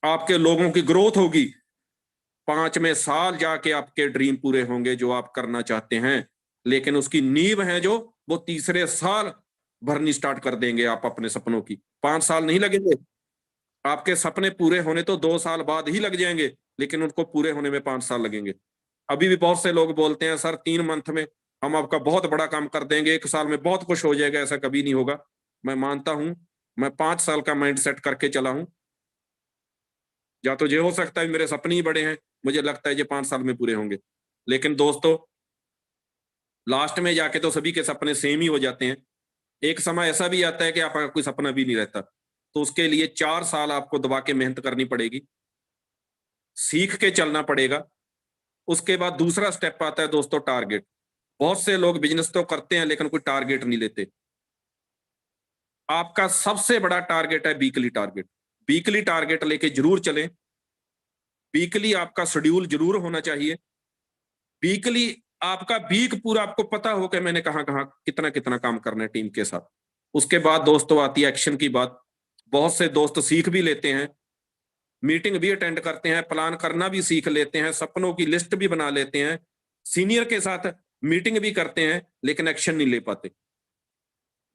[SPEAKER 3] आपके लोगों की ग्रोथ होगी। 5वें साल जाके आपके ड्रीम पूरे होंगे जो आप करना चाहते हैं। लेकिन उसकी नींव है जो, वो तीसरे साल भरनी स्टार्ट कर देंगे आप अपने सपनों की। 5 साल नहीं लगेंगे, आपके सपने पूरे होने तो 2 साल बाद ही लग जाएंगे, लेकिन उनको पूरे होने में 5 साल लगेंगे। अभी भी बहुत से लोग बोलते हैं सर 3 मंथ में हम आपका बहुत बड़ा काम कर देंगे, 1 साल में बहुत कुछ हो जाएगा। ऐसा कभी नहीं होगा। मैं मानता हूं, मैं 5 साल का माइंड सेट करके चला हूं। या तो ये हो सकता है मेरे सपने ही बड़े हैं, मुझे लगता है ये 5 साल में पूरे होंगे। लेकिन दोस्तों लास्ट में जाके तो सभी के सपने सेम ही हो जाते हैं। एक समय ऐसा भी आता है कि आपका कोई सपना भी नहीं रहता। तो उसके लिए 4 साल आपको दबा के मेहनत करनी पड़ेगी, सीख के चलना पड़ेगा। उसके बाद दूसरा स्टेप आता है दोस्तों, टारगेट। बहुत से लोग बिजनेस तो करते हैं लेकिन कोई टारगेट नहीं लेते। आपका सबसे बड़ा टारगेट है वीकली टारगेट। वीकली टारगेट लेके जरूर चलें। वीकली आपका शेड्यूल जरूर होना चाहिए। वीकली आपका वीक पूरा आपको पता हो कि मैंने कहां कहां कितना कितना काम करना है टीम के साथ। उसके बाद दोस्तों आती है एक्शन की बात। बहुत से दोस्त सीख भी लेते हैं, मीटिंग भी अटेंड करते हैं, प्लान करना भी सीख लेते हैं, सपनों की लिस्ट भी बना लेते हैं, सीनियर के साथ मीटिंग भी करते हैं, लेकिन एक्शन नहीं ले पाते।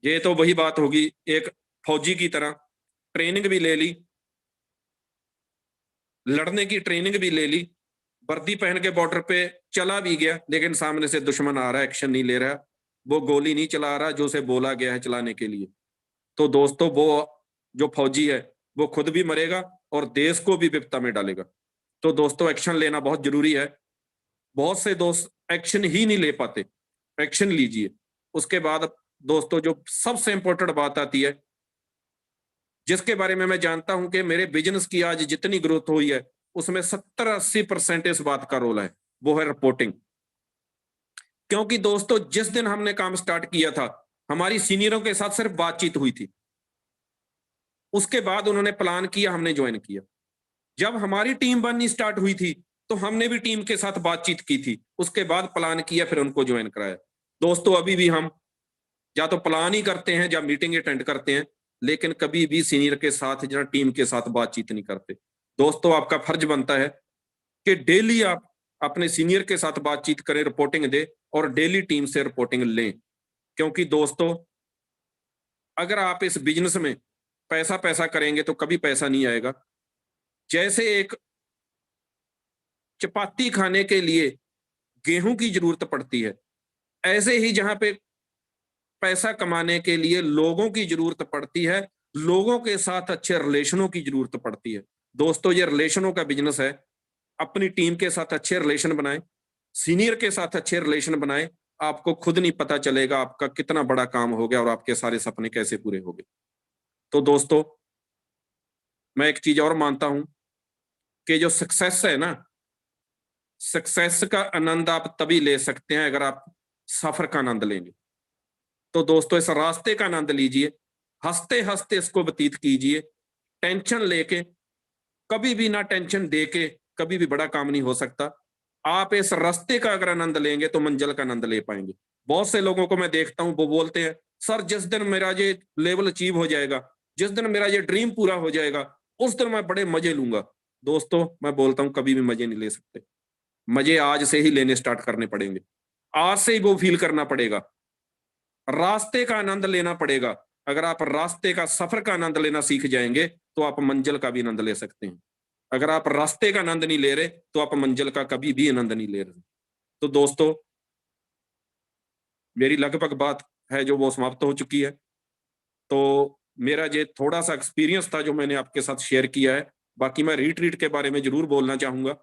[SPEAKER 3] ये तो वही बात होगी, एक फौजी की तरह ट्रेनिंग भी ले ली, लड़ने की ट्रेनिंग भी ले ली, वर्दी पहन के बॉर्डर पे चला भी गया, लेकिन सामने से दुश्मन आ रहा है, एक्शन नहीं ले रहा। वो गोली नहीं चला रहा जो उसे बोला गया है चलाने के लिए। तो दोस्तों वो जो फौजी है वो खुद भी मरेगा और देश को भी विपदा में डालेगा। तो दोस्तों एक्शन लेना बहुत जरूरी है। बहुत से दोस्त एक्शन ही नहीं ले पाते, एक्शन लीजिए। उसके बाद दोस्तों जो सबसे इंपॉर्टेंट बात आती है, जिसके बारे में मैं जानता हूं कि मेरे बिजनेस की आज जितनी ग्रोथ हुई है उसमें 70-80% इस बात का रोल है, वो है रिपोर्टिंग। क्योंकि दोस्तों जिस दिन हमने काम स्टार्ट किया था हमारी सीनियरों के साथ सिर्फ बातचीत हुई थी, उसके बाद उन्होंने प्लान किया, हमने ज्वाइन किया। जब हमारी टीम बननी स्टार्ट हुई थी तो हमने भी टीम के साथ बातचीत की थी, उसके बाद प्लान किया, फिर उनको ज्वाइन कराया। दोस्तों अभी भी हम या तो प्लान ही करते हैं या मीटिंग अटेंड करते हैं, लेकिन कभी भी सीनियर के साथ या टीम के साथ बातचीत नहीं करते। दोस्तों आपका फर्ज बनता है कि डेली आप अपने सीनियर के साथ बातचीत करें, रिपोर्टिंग दे और डेली टीम से रिपोर्टिंग लें। क्योंकि दोस्तों अगर आप इस बिजनेस में पैसा पैसा करेंगे तो कभी पैसा नहीं आएगा। जैसे एक चपाती खाने के लिए गेहूं की जरूरत पड़ती है, ऐसे ही जहां पे पैसा कमाने के लिए लोगों की जरूरत पड़ती है, लोगों के साथ अच्छे रिलेशनों की जरूरत पड़ती है। दोस्तों ये रिलेशनों का बिजनेस है। अपनी टीम के साथ अच्छे रिलेशन बनाएं, सीनियर के साथ अच्छे रिलेशन बनाएं, आपको खुद नहीं पता चलेगा आपका कितना बड़ा काम हो गया और आपके सारे सपने कैसे पूरे हो गए। तो दोस्तों मैं एक चीज और मानता हूं कि जो सक्सेस है ना, सक्सेस का आनंद आप तभी ले सकते हैं अगर आप सफर का आनंद लेंगे। तो दोस्तों इस रास्ते का आनंद लीजिए, हंसते हंसते इसको व्यतीत कीजिए। टेंशन लेके कभी भी ना, टेंशन देके कभी भी बड़ा काम नहीं हो सकता। आप इस रास्ते का अगर आनंद लेंगे तो मंजिल का आनंद ले पाएंगे। बहुत से लोगों को मैं देखता हूं, वो बोलते हैं सर जिस दिन मेरा ये लेवल अचीव हो जाएगा, जिस दिन मेरा ये ड्रीम पूरा हो जाएगा, उस दिन मैं बड़े मजे लूंगा। दोस्तों मैं बोलता हूं कभी भी मजे नहीं ले सकते। मजे आज से ही लेने स्टार्ट करने पड़ेंगे, आज से ही वो फील करना पड़ेगा, रास्ते का आनंद लेना पड़ेगा। अगर आप रास्ते का, सफर का आनंद लेना सीख जाएंगे तो आप मंजिल का भी आनंद ले सकते हैं। अगर आप रास्ते का आनंद नहीं ले रहे तो आप मंजिल का कभी भी आनंद नहीं ले रहे। तो दोस्तों मेरी लगभग बात है जो वो समाप्त हो चुकी है। तो मेरा ये थोड़ा सा एक्सपीरियंस था जो मैंने आपके साथ शेयर किया है। बाकी मैं रीट्रीट के बारे में जरूर बोलना चाहूंगा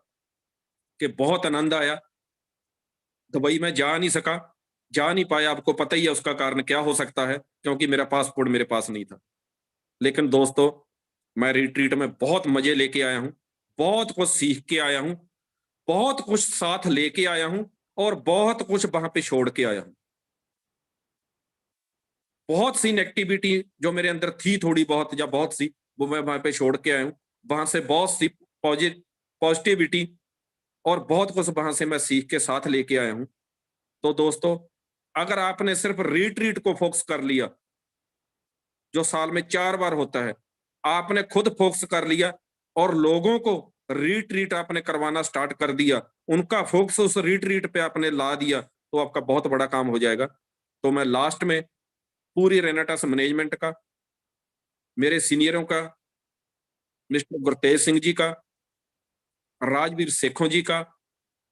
[SPEAKER 3] कि बहुत आनंद आया। दुबई में जा नहीं सका, जा नहीं पाया, आपको पता ही है उसका कारण क्या हो सकता है, क्योंकि मेरा पासपोर्ट मेरे पास नहीं था। लेकिन दोस्तों मैं रिट्रीट में बहुत मजे लेके आया हूं, बहुत कुछ सीख के आया हूं, बहुत कुछ साथ लेके आया हूं और बहुत कुछ वहां पे छोड़ के आया हूं। बहुत सी नेगेटिविटी जो मेरे अंदर थी, थोड़ी बहुत या बहुत सी, वो मैं वहां पे छोड़ के आया हूं। वहां से बहुत सी पॉजिटिविटी और बहुत कुछ वहां से मैं सीख के साथ लेके आया हूं। तो दोस्तों अगर आपने सिर्फ रिट्रीट को फोकस कर लिया, जो साल में 4 बार होता है, आपने खुद फोकस कर लिया और लोगों को रिट्रीट आपने करवाना स्टार्ट कर दिया, उनका फोकस उस रिट्रीट पे आपने ला दिया, तो आपका बहुत बड़ा काम हो जाएगा। तो मैं लास्ट में पूरी रेनेटास मैनेजमेंट का, मेरे सीनियरों का, मिस्टर गुरतेज सिंह जी का, राजवीर सेखों जी का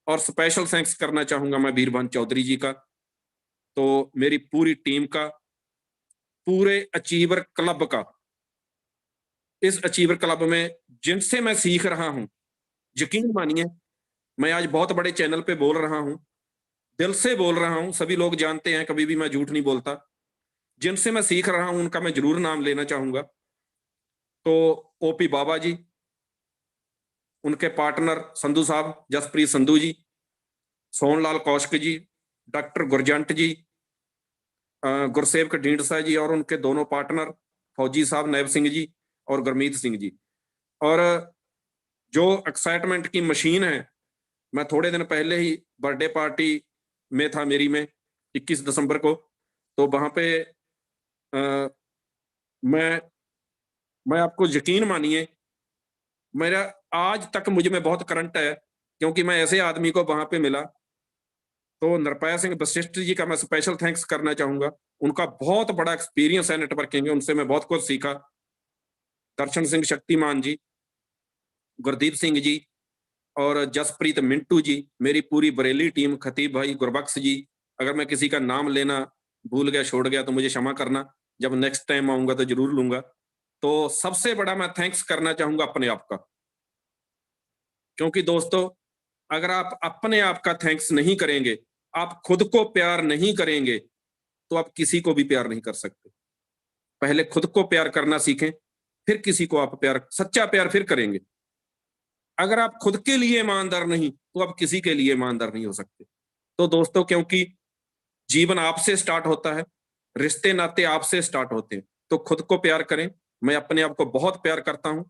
[SPEAKER 3] और स्पेशल थैंक्स करना चाहूंगा मैं बीरबंश चौधरी जी का, तो मेरी पूरी टीम का, पूरे अचीवर क्लब का। इस अचीवर क्लब में जिनसे मैं सीख रहा हूं, यकीन मानिए मैं आज बहुत बड़े चैनल पे बोल रहा हूं, दिल से बोल रहा हूं, सभी लोग जानते हैं कभी भी मैं झूठ नहीं बोलता। जिनसे मैं सीख रहा हूं उनका मैं जरूर नाम लेना चाहूंगा। तो ओपी बाबा जी, उनके पार्टनर संधू साहब, जसप्रीत संधू जी, सोनलाल कौशिक जी, डॉक्टर गुरजंट जी, गुरसेवक ढींडसा जी और उनके दोनों पार्टनर फौजी साहब नैब सिंह जी और गुरमीत सिंह जी। और जो एक्साइटमेंट की मशीन है, मैं थोड़े दिन पहले ही बर्थडे पार्टी में था मेरी में 21 दिसंबर को, तो वहां पे आ, मैं आपको यकीन मानिए मेरा आज तक मुझ में बहुत करंट है, क्योंकि मैं ऐसे आदमी को वहां पे मिला। तो नरपाया सिंह वशिष्ठ जी का मैं स्पेशल थैंक्स करना चाहूंगा। उनका बहुत बड़ा एक्सपीरियंस है नेटवर्किंग में, उनसे मैं बहुत कुछ सीखा। दर्शन सिंह शक्तिमान जी, गुरदीप सिंह जी और जसप्रीत मिंटू जी, मेरी पूरी बरेली टीम, खतीब भाई, गुरबख्श जी, अगर मैं किसी का नाम लेना भूल गया, छोड़ गया तो मुझे क्षमा करना, जब नेक्स्ट टाइम आऊंगा तो जरूर लूंगा। तो सबसे बड़ा मैं थैंक्स करना चाहूंगा अपने आप का, क्योंकि दोस्तों अगर आप अपने आप का थैंक्स नहीं करेंगे, आप खुद को प्यार नहीं करेंगे, तो आप किसी को भी प्यार नहीं कर सकते। पहले खुद को प्यार करना सीखें, फिर किसी को आप प्यार, सच्चा प्यार फिर करेंगे। अगर आप खुद के लिए ईमानदार नहीं, तो आप किसी के लिए ईमानदार नहीं हो सकते। तो दोस्तों, क्योंकि जीवन आपसे स्टार्ट होता है, रिश्ते नाते आपसे स्टार्ट होते हैं, तो खुद को प्यार करें। मैं अपने आप को बहुत प्यार करता हूं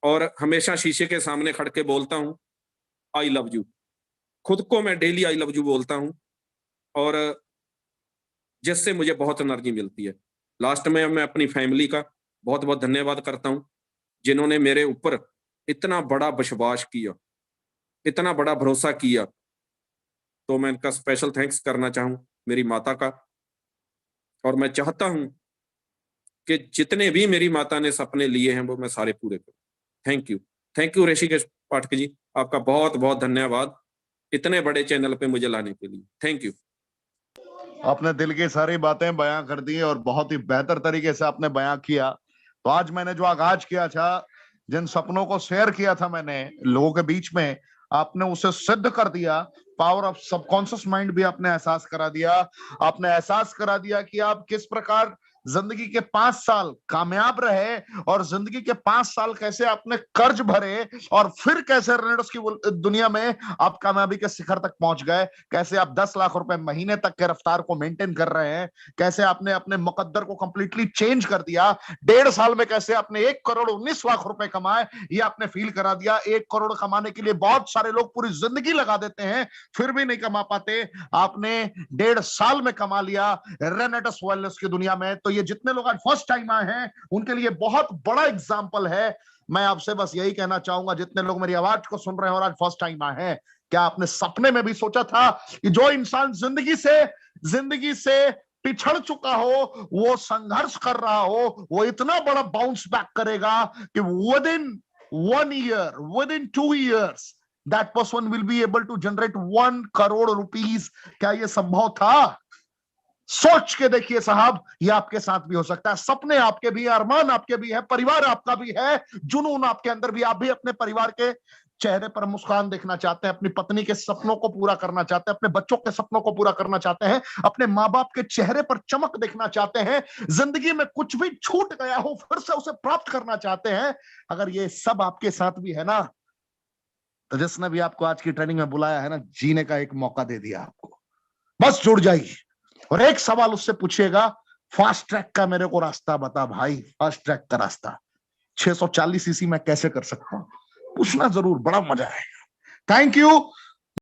[SPEAKER 3] और हमेशा शीशे के सामने खड़ के बोलता हूं आई लव यू। खुद को मैं डेली आई लव यू बोलता हूं, और जिससे मुझे बहुत एनर्जी मिलती है। लास्ट में मैं अपनी फैमिली का बहुत बहुत धन्यवाद करता हूं, जिन्होंने मेरे ऊपर इतना बड़ा विश्वास किया, इतना बड़ा भरोसा किया। तो मैं इनका स्पेशल थैंक्स करना चाहूं, मेरी माता का। और मैं चाहता हूं कि जितने भी मेरी माता ने सपने लिए हैं वो मैं सारे पूरे करूं। थैंक यू ऋषिकेश पाठक जी, आपका बहुत बहुत धन्यवाद इतने बड़े चैनल पे मुझे लाने के लिए। Thank you.
[SPEAKER 1] आपने दिल की सारी बातें बयां कर दी और बहुत ही बेहतर तरीके से आपने बयां किया। तो आज मैंने जो आगाज किया था, जिन सपनों को शेयर किया था मैंने लोगों के बीच में, आपने उसे सिद्ध कर दिया। पावर ऑफ सबकॉन्शियस माइंड भी आपने एहसास करा दिया। आपने एहसास करा दिया कि आप किस प्रकार जिंदगी के 5 साल कामयाब रहे और जिंदगी के 5 साल कैसे आपने कर्ज भरे और फिर कैसे ऋणों की दुनिया में आप कामयाबी के शिखर तक पहुंच गए। कैसे आप 10 लाख रुपए महीने तक के रफ्तार को मेंटेन कर रहे हैं। कैसे आपने अपने मुकद्दर को कंप्लीटली चेंज कर दिया। 1.5 साल में कैसे आपने 1,19,00,000 रुपए कमाए, ये आपने फील करा दिया। 1 करोड़ कमाने के लिए बहुत सारे लोग पूरी जिंदगी लगा देते हैं, फिर भी नहीं कमा पाते। आपने 1.5 साल में कमा लिया रेनेटस वेलनेस की दुनिया में। तो ये जितने लोग आज फर्स्ट टाइम आए हैं उनके लिए बहुत बड़ा एग्जाम्पल है। मैं आपसे बस यही कहना चाहूंगा, जितने लोग मेरी आवाज को सुन रहे हैं और आज फर्स्ट टाइम आए हैं, क्या आपने सपने में भी सोचा था कि जो इंसान जिंदगी से पिछड़ चुका हो, वो संघर्ष कर रहा हो, वो इतना बड़ा बाउंस बैक करेगा कि within 1 year, within 2 years that person will be able to generate 1 crore rupees. क्या ये संभव था? सोच के देखिए साहब, ये आपके साथ भी हो सकता है। सपने आपके भी, अरमान आपके भी है, परिवार आपका भी है, जुनून आपके अंदर भी। आप भी अपने परिवार के चेहरे पर मुस्कान देखना चाहते हैं, अपनी पत्नी के सपनों को पूरा करना चाहते हैं, अपने बच्चों के सपनों को पूरा करना चाहते हैं, अपने माँ बाप के चेहरे पर चमक देखना चाहते हैं, जिंदगी में कुछ भी छूट गया हो फिर से उसे प्राप्त करना चाहते हैं। अगर ये सब आपके साथ भी है ना, तो जिसने भी आपको आज की ट्रेनिंग में बुलाया है ना, जीने का एक मौका दे दिया आपको। बस जुड़ जाइए और एक सवाल उससे पूछिएगा, फास्ट ट्रैक का मेरे को रास्ता बता भाई, फास्ट ट्रैक का रास्ता 640 सीसी में कैसे कर सकता हूं, पूछना जरूर, बड़ा मजा आएगा। Thank you.